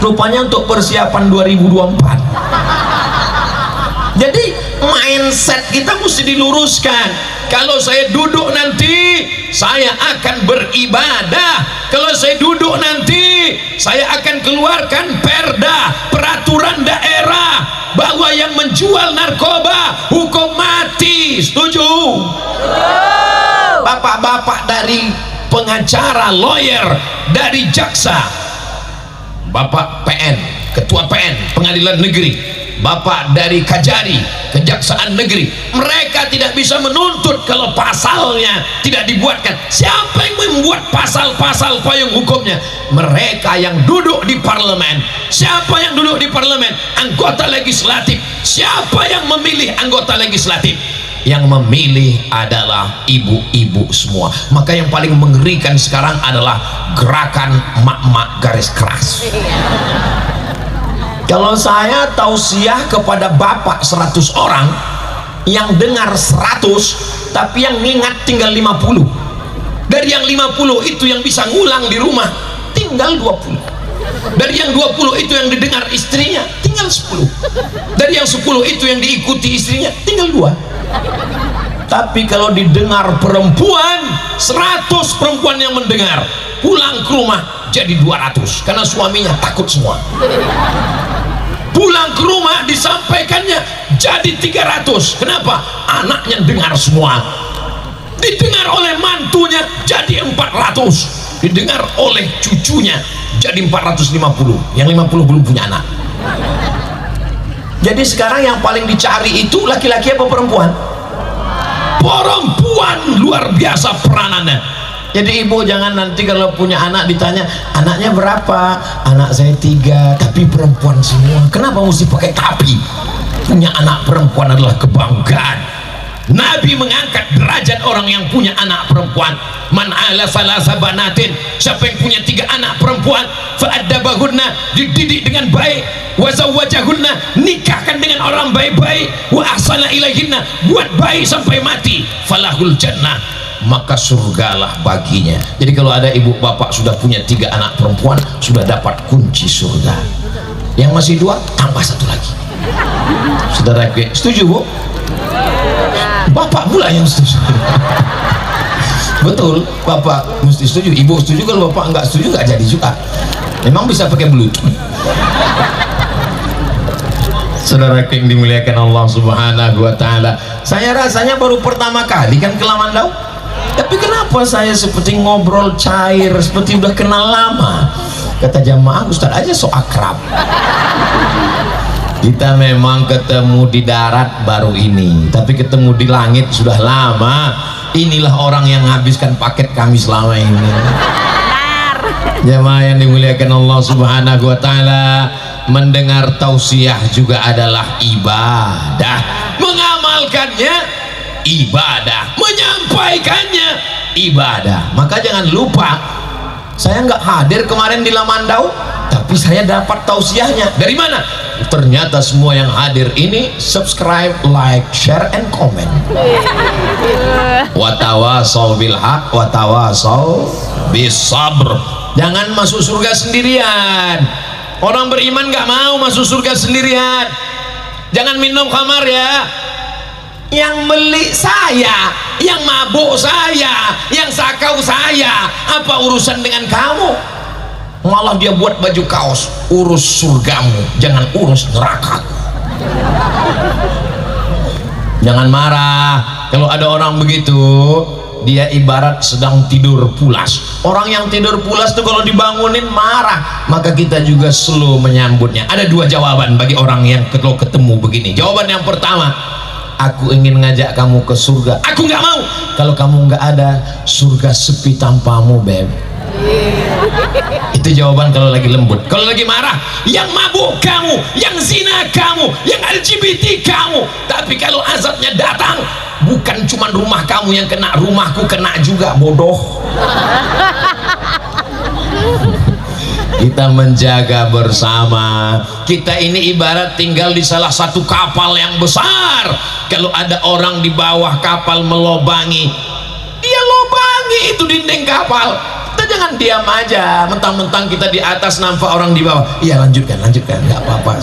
rupanya untuk persiapan 2024. Jadi mindset kita mesti diluruskan. Kalau saya duduk nanti saya akan beribadah, kalau saya duduk nanti saya akan keluarkan perda, peraturan daerah bahwa yang menjual narkoba hukum mati. Setuju? Bapak-bapak dari pengacara, lawyer, dari jaksa, bapak PN, ketua PN, pengadilan negeri, bapak dari Kajari, kejaksaan negeri, mereka tidak bisa menuntut kalau pasalnya tidak dibuatkan. Siapa yang membuat pasal-pasal payung hukumnya? Mereka yang duduk di parlemen. Siapa yang duduk di parlemen? Anggota legislatif. Siapa yang memilih anggota legislatif? Yang memilih adalah ibu-ibu semua. Maka yang paling mengerikan sekarang adalah gerakan mak-mak garis keras. Kalau saya tausiah kepada bapak 100 orang, yang dengar 100 tapi yang ngingat tinggal 50. Dari yang 50 itu yang bisa ngulang di rumah tinggal 20. Dari yang 20 itu yang didengar istrinya tinggal 10. Dari yang 10 itu yang diikuti istrinya tinggal 2. Tapi kalau didengar perempuan, 100 perempuan yang mendengar, pulang ke rumah jadi 200 karena suaminya takut semua. Pulang ke rumah disampaikannya jadi 300. Kenapa? Anaknya dengar semua. Didengar oleh mantunya jadi 400. Didengar oleh cucunya jadi 450. Yang 50 belum punya anak. Jadi sekarang yang paling dicari itu laki-laki apa perempuan? Perempuan, luar biasa peranannya. Jadi ibu jangan nanti kalau punya anak ditanya anaknya berapa, anak saya 3 tapi perempuan semua. Kenapa mesti pakai tapi? Punya anak perempuan adalah kebanggaan. Nabi mengangkat derajat orang yang punya anak perempuan. Man ala salasa banatin, siapa yang punya 3 anak perempuan, fa'addabahunna, dididik dengan baik, wa zawwajahunna, nikahkan dengan orang baik-baik, wa ahsana ilaihinna, buat baik sampai mati, falahul jannah, maka surgalah baginya. Jadi kalau ada ibu bapak sudah punya 3 anak perempuan, sudah dapat kunci surga. Yang masih 2 tambah 1 lagi. Saudara, setuju Bu? Bapak pula yang setuju. Betul, bapak mesti setuju, ibu setuju. Kalau bapak nggak setuju nggak jadi juga. Memang bisa pakai bluetooth. Saudara yang dimuliakan Allah Subhanahu wa Ta'ala, saya rasanya baru pertama kali kan ke Lamandau, tapi kenapa saya seperti ngobrol cair, seperti udah kenal lama. Kata jamaah, Ustaz aja so akrab. Kita memang ketemu di darat baru ini, tapi ketemu di langit sudah lama. Inilah orang yang menghabiskan paket kami selama ini. Jamaah yang dimuliakan Allah Subhanahu wa Ta'ala, mendengar tausiah juga adalah ibadah, mengamalkannya ibadah, menyampaikannya ibadah. Maka jangan lupa, saya nggak hadir kemarin di Lamandau, tapi saya dapat tausiahnya. Dari mana? Ternyata semua yang hadir ini subscribe, like, share, and comment. Watawasau bil haq, watawasau bis sabr. Jangan masuk surga sendirian. Orang beriman nggak mau masuk surga sendirian. Jangan minum khamar ya. Yang beli saya, yang mabuk saya, yang sakau saya. Apa urusan dengan kamu? Malah dia buat baju kaos, urus surgamu, jangan urus neraka. Jangan marah kalau ada orang begitu. Dia ibarat sedang tidur pulas. Orang yang tidur pulas tuh kalau dibangunin marah. Maka kita juga slow menyambutnya. Ada 2 jawaban bagi orang yang kalau ketemu begini. Jawaban yang pertama, aku ingin ngajak kamu ke surga. Aku nggak mau. Kalau kamu nggak ada, surga sepi tanpamu, beb. Itu jawaban kalau lagi lembut. Kalau lagi marah, yang mabuk kamu, yang zina kamu, yang LGBT kamu. Tapi kalau azabnya datang, bukan cuma rumah kamu yang kena, rumahku kena juga, bodoh. Kita menjaga bersama. Kita ini ibarat tinggal di salah satu kapal yang besar. Kalau ada orang di bawah kapal melobangi, dia lobangi itu dinding kapal. Kita jangan diam aja, mentang-mentang kita di atas nampak orang di bawah. Iya, lanjutkan, nggak apa-apa.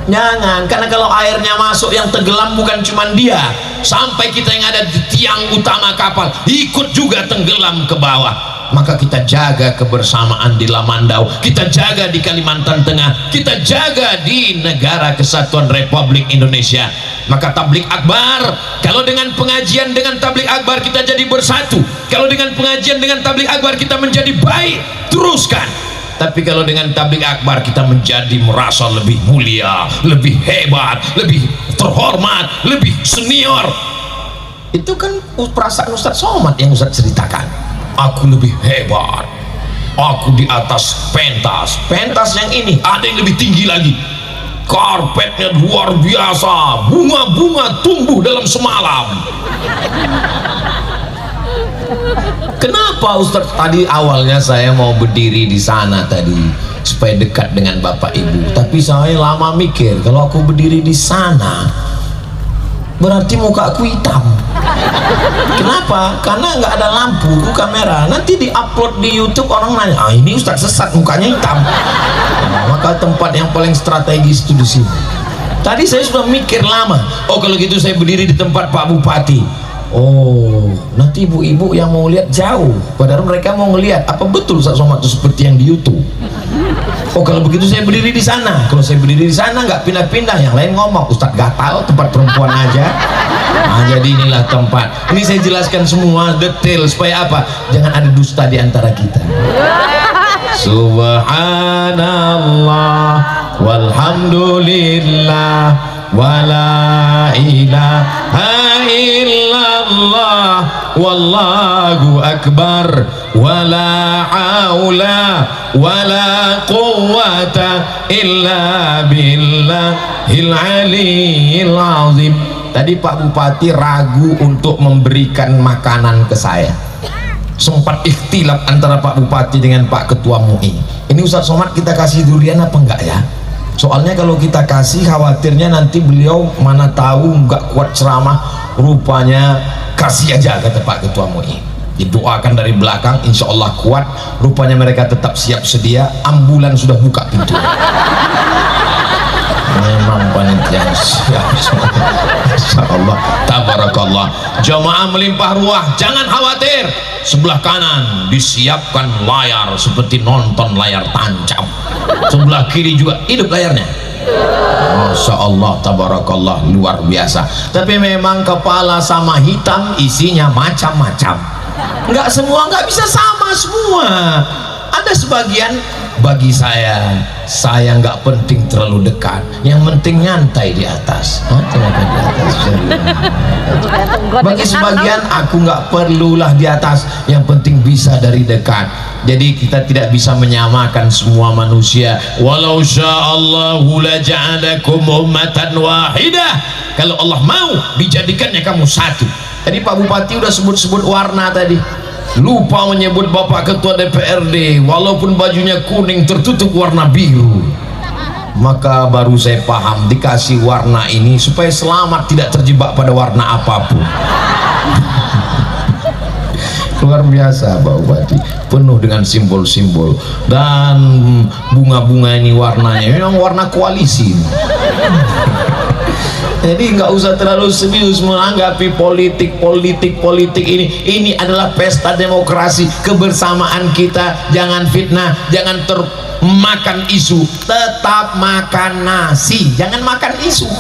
Jangan, karena kalau airnya masuk yang tenggelam bukan cuma dia, sampai kita yang ada di tiang utama kapal ikut juga tenggelam ke bawah. Maka kita jaga kebersamaan di Lamandau, kita jaga di Kalimantan Tengah, kita jaga di Negara Kesatuan Republik Indonesia. Maka tablik akbar, kalau dengan pengajian dengan tablik akbar kita jadi bersatu, kalau dengan pengajian dengan tablik akbar kita menjadi baik, teruskan. Tapi kalau dengan tablik akbar kita menjadi merasa lebih mulia, lebih hebat, lebih terhormat, lebih senior, itu kan perasaan Ustaz Somad yang Ustaz ceritakan. Aku lebih hebat, aku di atas pentas. Pentas yang ini ada yang lebih tinggi lagi, karpetnya luar biasa, bunga-bunga tumbuh dalam semalam. Kenapa Ustaz? Tadi awalnya saya mau berdiri di sana tadi supaya dekat dengan Bapak Ibu, tapi saya lama mikir kalau aku berdiri di sana berarti muka aku hitam. Kenapa? Karena nggak ada lampu kamera. Nanti diupload di YouTube, orang nanya, ah ini Ustaz sesat, mukanya hitam. Nah, maka tempat yang paling strategis itu di sini. Tadi saya sudah mikir lama. Oh kalau gitu saya berdiri di tempat Pak Bupati. Oh nanti ibu-ibu yang mau lihat jauh, padahal mereka mau ngelihat apa betul Ustaz Somad itu seperti yang di YouTube. Oh kalau begitu saya berdiri di sana. Kalau saya berdiri di sana nggak pindah-pindah, yang lain ngomong Ustadz gatal, tempat perempuan aja. Nah, jadi inilah tempat. Ini saya jelaskan semua detail supaya apa? Jangan ada dusta di antara kita. Subhanallah walhamdulillah wala ilaha illallah wallahu akbar wala haula wala quwwata illa billahil aliyil azim. Tadi Pak Bupati ragu untuk memberikan makanan ke saya. Sempat ikhtilaf antara Pak Bupati dengan Pak Ketua MUI. Ini Ustaz Somad kita kasih durian apa enggak ya? Soalnya kalau kita kasih khawatirnya nanti beliau mana tahu nggak kuat ceramah, rupanya kasih aja kata Pak Ketua MUI. Didoakan dari belakang, insya Allah kuat. Rupanya mereka tetap siap sedia, ambulan sudah buka pintu. Memang panitia siap. Insya Allah, tabarakallah. Jamaah melimpah ruah, jangan khawatir. Sebelah kanan disiapkan layar seperti nonton layar tancap. Sebelah kiri juga hidup layarnya. Masya Allah, tabarakallah, luar biasa. Tapi memang kepala sama hitam isinya macam-macam. Nggak semua, nggak bisa sama semua. Ada sebagian bagi saya nggak penting terlalu dekat, yang penting nyantai di atas. Bagi sebagian aku nggak perlulah di atas, yang penting bisa dari dekat. Jadi kita tidak bisa menyamakan semua manusia. Walau sya'allahu la ja'alakum ummatan wahidah. Kalau Allah mau dijadikannya kamu satu. Tadi Pak Bupati udah sebut-sebut warna tadi. Lupa menyebut Bapak Ketua DPRD, walaupun bajunya kuning tertutup warna biru. Maka baru saya paham dikasih warna ini supaya selamat, tidak terjebak pada warna apapun. Luar biasa Pak Bupati, penuh dengan simbol-simbol dan bunga-bunga ini warnanya memang warna koalisi. Jadi nggak usah terlalu serius menanggapi politik ini. Ini adalah pesta demokrasi, kebersamaan kita. Jangan fitnah, jangan termakan isu. Tetap makan nasi, jangan makan isu.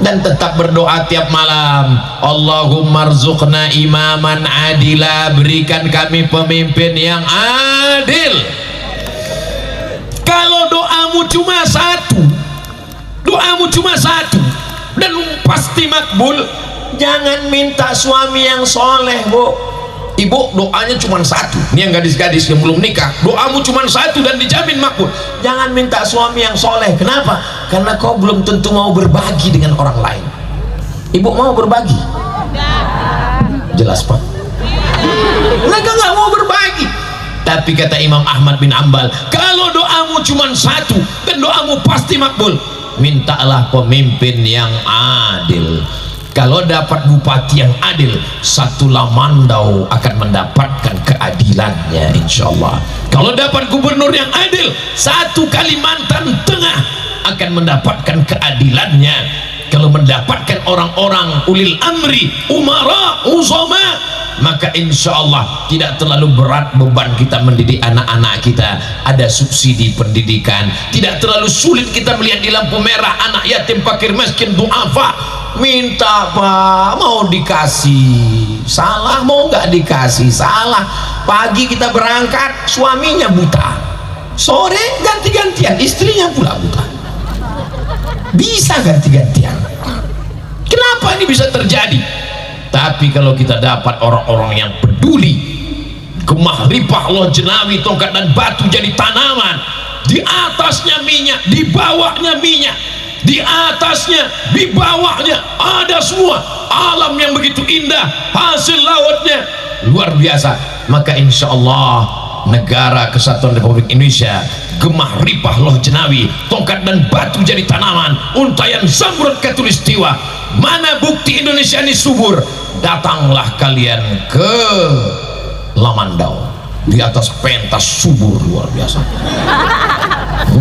Dan tetap berdoa tiap malam. Allahumma rzuqna imaman adila, berikan kami pemimpin yang adil. Kalau doamu cuma satu, dan pasti makbul, jangan minta suami yang soleh, Bu. Ibu doanya cuma satu. Ini yang gadis-gadis yang belum nikah, doamu cuma satu dan dijamin makbul. Jangan minta suami yang soleh. Kenapa? Karena kau belum tentu mau berbagi dengan orang lain. Ibu mau berbagi? Jelas Pak, mereka nggak mau berbagi. Tapi kata Imam Ahmad bin Ambal, kalau doamu cuma satu dan doamu pasti makbul, mintalah pemimpin yang adil. Kalau dapat bupati yang adil, satu Lamandau akan mendapatkan keadilannya, insya Allah. Kalau dapat gubernur yang adil, satu Kalimantan Tengah akan mendapatkan keadilannya. Kalau mendapatkan orang-orang ulil amri, umara, uzama, maka insya Allah tidak terlalu berat beban kita mendidik anak-anak kita. Ada subsidi pendidikan, tidak terlalu sulit kita melihat di lampu merah anak yatim, fakir, miskin, du'afa. Minta Pak, mau dikasih salah, mau nggak dikasih salah. Pagi kita berangkat, suaminya buta, sore ganti-gantian, istrinya pula buta. Bisa ganti-gantian. Kenapa ini bisa terjadi? Tapi kalau kita dapat orang-orang yang peduli, kemahrifah Allah jenawi, tongkat dan batu jadi tanaman, di atasnya minyak, di bawahnya minyak, di atasnya, di bawahnya ada semua alam yang begitu indah, hasil lautnya luar biasa. Maka insya Allah negara Kesatuan Republik Indonesia gemah ripah loh jenawi, tongkat dan batu jadi tanaman, untayan zamrud katulistiwa. Mana bukti Indonesia ini subur? Datanglah kalian ke Lamandau, di atas pentas subur luar biasa.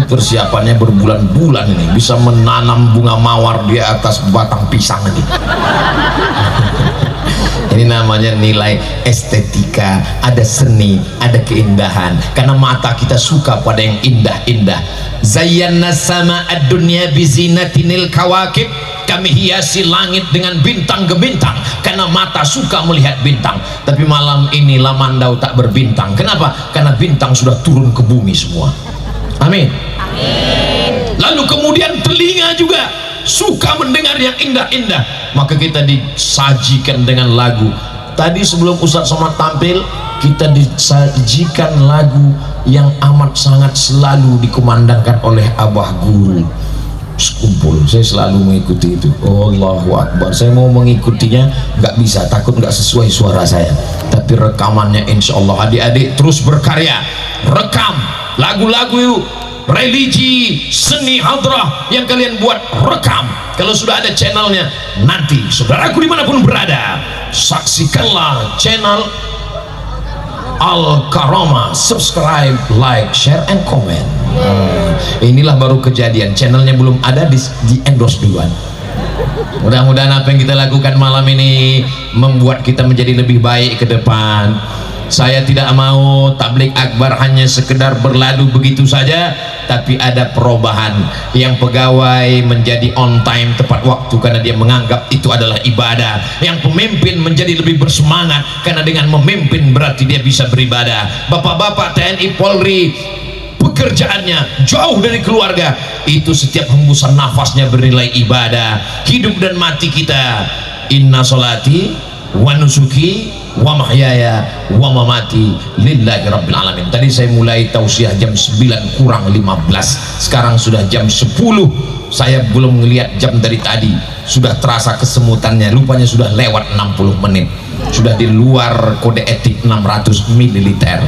Persiapannya berbulan-bulan ini, bisa menanam bunga mawar di atas batang pisang ini. Ini namanya nilai estetika, ada seni, ada keindahan, karena mata kita suka pada yang indah-indah. Zayyana sama ad-dunya bizinatinil kawakib, kami hiasi langit dengan bintang gebintang, karena mata suka melihat bintang. Tapi malam ini Lamandau tak berbintang. Kenapa? Karena bintang sudah turun ke bumi semua. Amin. Lalu kemudian telinga juga suka mendengar yang indah-indah, maka kita disajikan dengan lagu. Tadi sebelum Ustadz Somad tampil, kita disajikan lagu yang amat sangat selalu dikumandangkan oleh Abah Guru. Sekumpul, saya selalu mengikuti itu. Allahu Akbar. Saya mau mengikutinya nggak bisa, takut nggak sesuai suara saya. Tapi rekamannya insya Allah, adik-adik terus berkarya, rekam lagu-lagu religi, seni hadrah yang kalian buat, rekam. Kalau sudah ada channelnya, nanti saudaraku dimanapun berada, saksikanlah channel Al Karomah, subscribe, like, share, and comment. Inilah baru kejadian, channelnya belum ada, di endorse duluan. Mudah-mudahan apa yang kita lakukan malam ini membuat kita menjadi lebih baik ke depan. Saya tidak mau tablik akbar hanya sekedar berlalu begitu saja, tapi ada perubahan. Yang pegawai menjadi on time, tepat waktu, karena dia menganggap itu adalah ibadah. Yang pemimpin menjadi lebih bersemangat, karena dengan memimpin berarti dia bisa beribadah. Bapak-bapak TNI Polri, pekerjaannya jauh dari keluarga, itu setiap hembusan nafasnya bernilai ibadah. Hidup dan mati kita, inna solati wa nusuki wa mahyaya wa mamati lillahi rabbil alamin. Tadi saya mulai tausiah jam 9 kurang 15, sekarang sudah jam 10. Saya belum ngelihat jam dari tadi, sudah terasa kesemutannya, rupanya sudah lewat 60 menit, sudah di luar kode etik 600 mililiter.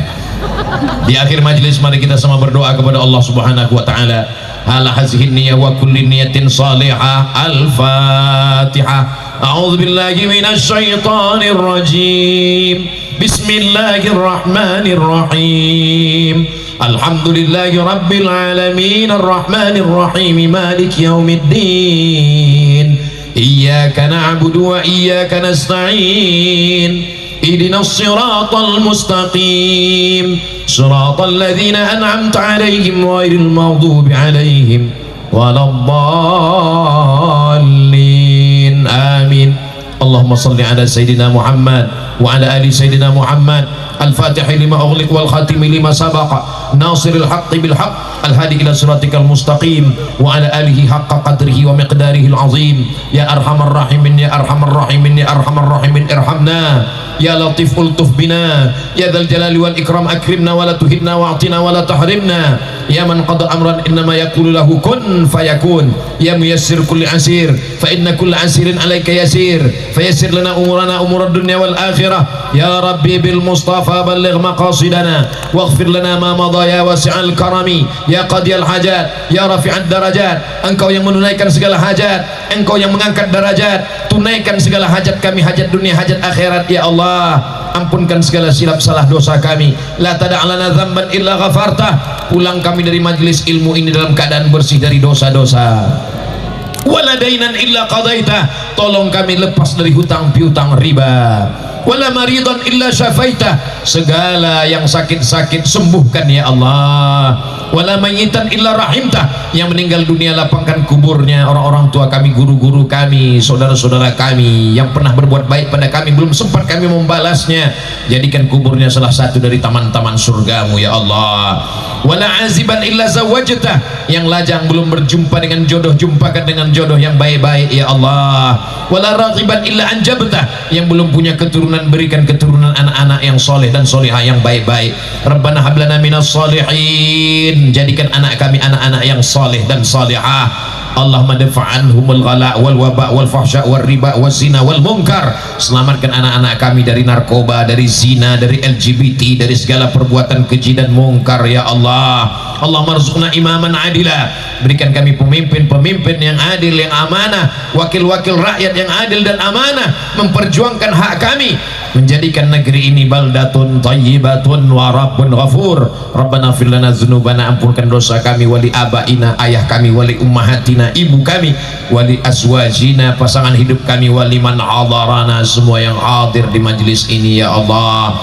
Di akhir majelis mari kita sama berdoa kepada Allah Subhanahu wa taala. Ala hazihi niyyah wa kulli niyatin salihah. Al-Fatihah. A'udzu billahi minasy syaithanir rajim. Bismillahirrahmanirrahim. Alhamdulillahi rabbil alamin arrahmanir rahim maliki yaumiddin. Iyyaka na'budu wa iyyaka nasta'in. Ihdinas siratal mustaqim. Siratal ladzina an'amta 'alaihim ghairil maghdubi 'alaihim waladdallin. Amin. Allahumma salli ala sayyidina Muhammad wa ala ali sayyidina Muhammad. Al-Fatihah lima ughliq wal khatimi lima sabaqa nasiril haqqi bil haqq al-hadi ila siratikal mustaqim wa ala alihi haqqa qadrihi wa miqdarihi al-azim. Ya arhamar rahimin, ya arhamar rahimin, ya arhamar rahimin, irhamna. Ya latif ultuf bina, ya dzal jalali wal ikram akrimna wa la tuhidna wa atina wa la tahrimna. Ya man qada amran innama yaqulu lahu kun fayakun. Ya muyassir kulli asir fa inna kulla asirin alayka yasir. Fayassir lana umurana umurad dunya wal akhirah. Ya rabbi bil mustafa balligh maqasidana waghfir lana ma madha ya wasi'al karami. Ya qadiyal hajat, ya rafi'ad darajat. Engkau yang menunaikan segala hajat, engkau yang mengangkat derajat. Tunaikan segala hajat kami, hajat dunia, hajat akhirat. Ya Allah, ampunkan segala silap salah dosa kami. La tada'lana dzamban illa ghafartah. Pulang kami dari majelis ilmu ini dalam keadaan bersih dari dosa-dosa. Wala dainan illa qadaitah. Tolong kami lepas dari hutang piutang riba. Wala maridan illa syafaitah. Segala yang sakit-sakit sembuhkan ya Allah. Wala mayyitan illa rahimtah. Yang meninggal dunia lapangkan kuburnya. Orang-orang tua kami, guru-guru kami, saudara-saudara kami yang pernah berbuat baik pada kami, belum sempat kami membalasnya, jadikan kuburnya salah satu dari taman-taman surgamu ya Allah. Wala aziban illa zawajtah. Yang lajang belum berjumpa dengan jodoh, jumpakan dengan jodoh yang baik-baik ya Allah. Wala raghiban illa anjabtah. Yang belum punya keturunan, berikan keturunan anak-anak yang soleh dan solehah yang baik-baik. Rabbana hablana minas solihin. Jadikan anak kami anak-anak yang soleh dan solehah. Allahumma dafa'anhumul ghala wal waba wal fahsya wal riba wal zina wal munkar. Selamatkan anak-anak kami dari narkoba, dari zina, dari LGBT, dari segala perbuatan keji dan mungkar ya Allah. Allahumma rzuqna imaman adila, berikan kami pemimpin-pemimpin yang adil, yang amanah, wakil-wakil rakyat yang adil dan amanah, memperjuangkan hak kami, menjadikan negeri ini baldatun thayyibatun wa rabbun ghafur. Rabbana fir lana dzunubana, ampunkan dosa kami, wali abaina, ayah kami, wali ummahatina, ibu kami, wali azwajina, pasangan hidup kami, wali man hadarana, semua yang hadir di majlis ini ya Allah.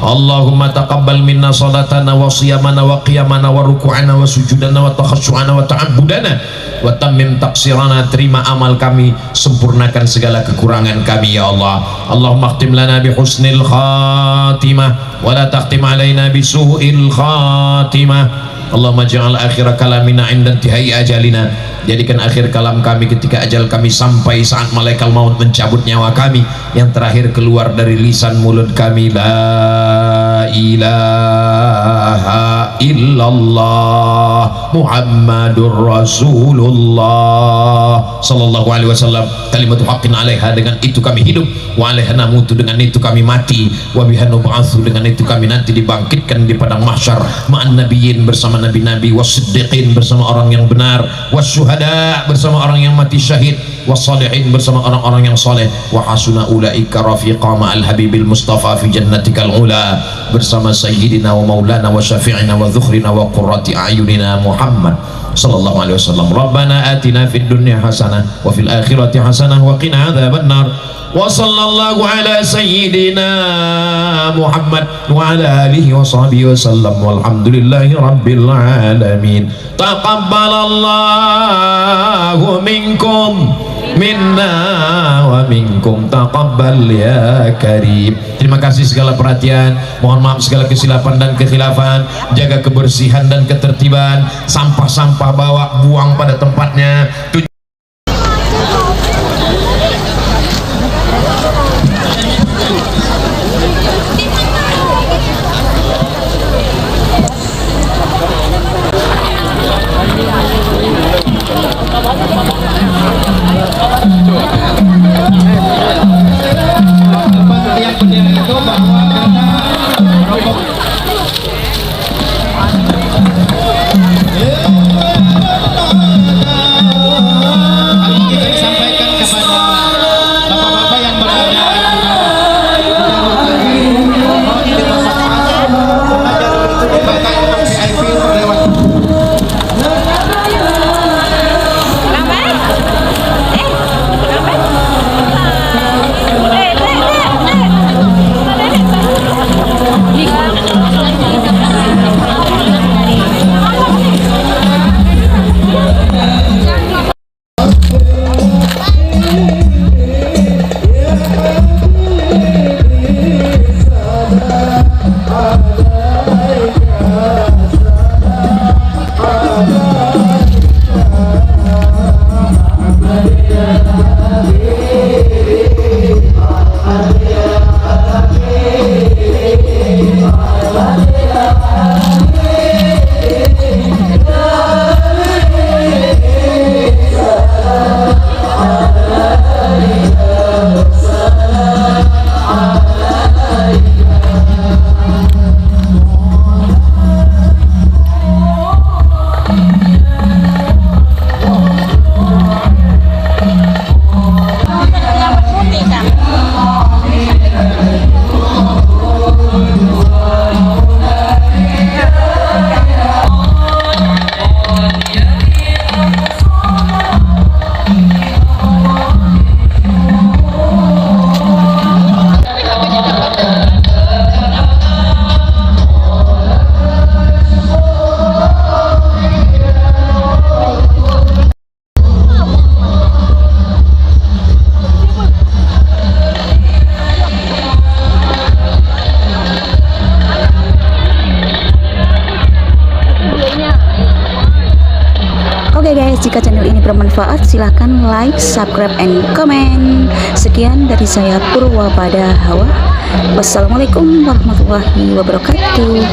Allahumma taqabbal minna salatana wa siyamana wa qiyamana wa ruku'ana wa sujudana wa takhasyu'ana wa ta'abbudana wa tammim taqsirana. Terima amal kami, sempurnakan segala kekurangan kami ya Allah. Allahumma khtim lana bi husnil khatimah wa la takhtim alaina bi su'il khatimah. Allahumma ja'al akhir kalamina inda intihai ajalina, jadikan akhir kalam kami ketika ajal kami sampai, saat malaikat maut mencabut nyawa kami, yang terakhir keluar dari lisan mulut kami la ilaha illallah Muhammadur Rasulullah sallallahu alaihi wasallam. Kalimatu haqqin 'alaiha, dengan itu kami hidup, wa 'alaiha namutu, dengan itu kami mati, wa biha nub'atsu, dengan itu kami nanti dibangkitkan di padang mahsyar ma'an nabiyyin, bersama nabi-nabi, wasiddiqin, bersama orang yang benar, wasyuhada, bersama orang yang mati syahid, wassalihin, bersama orang-orang yang soleh, wa hasuna ulaika rafiqa ma'al habibil mustafa fi jannatikal ula, bersama sayyidina wa maulana wa syafi'ina wa dhukhrina wa qurrati a'yunina Muhammad sallallahu alaihi wasallam. Rabbana atina fid dunya hasanah wa fil akhirati hasanah wa qina adzabannar. Wa sallallahu ala sayyidina Muhammad wa ala alihi wa sahbihi wa sallam, walhamdulillahi rabbil alamin. Taqabbalallahu minkum minna wa minkum taqabbal ya karim. Terima kasih segala perhatian, mohon maaf segala kesilapan dan kekhilafan. Jaga kebersihan dan ketertiban, sampah-sampah bawa buang pada tempatnya. Oke guys, jika channel ini bermanfaat silahkan like, subscribe, and comment. Sekian dari saya Purwa pada Hawa. Wassalamualaikum warahmatullahi wabarakatuh.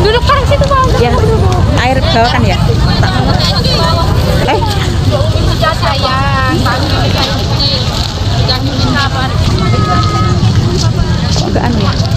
Duduk paling situ bang. Ya, air bawakan ya. Sayang. Kok enggak anu ya?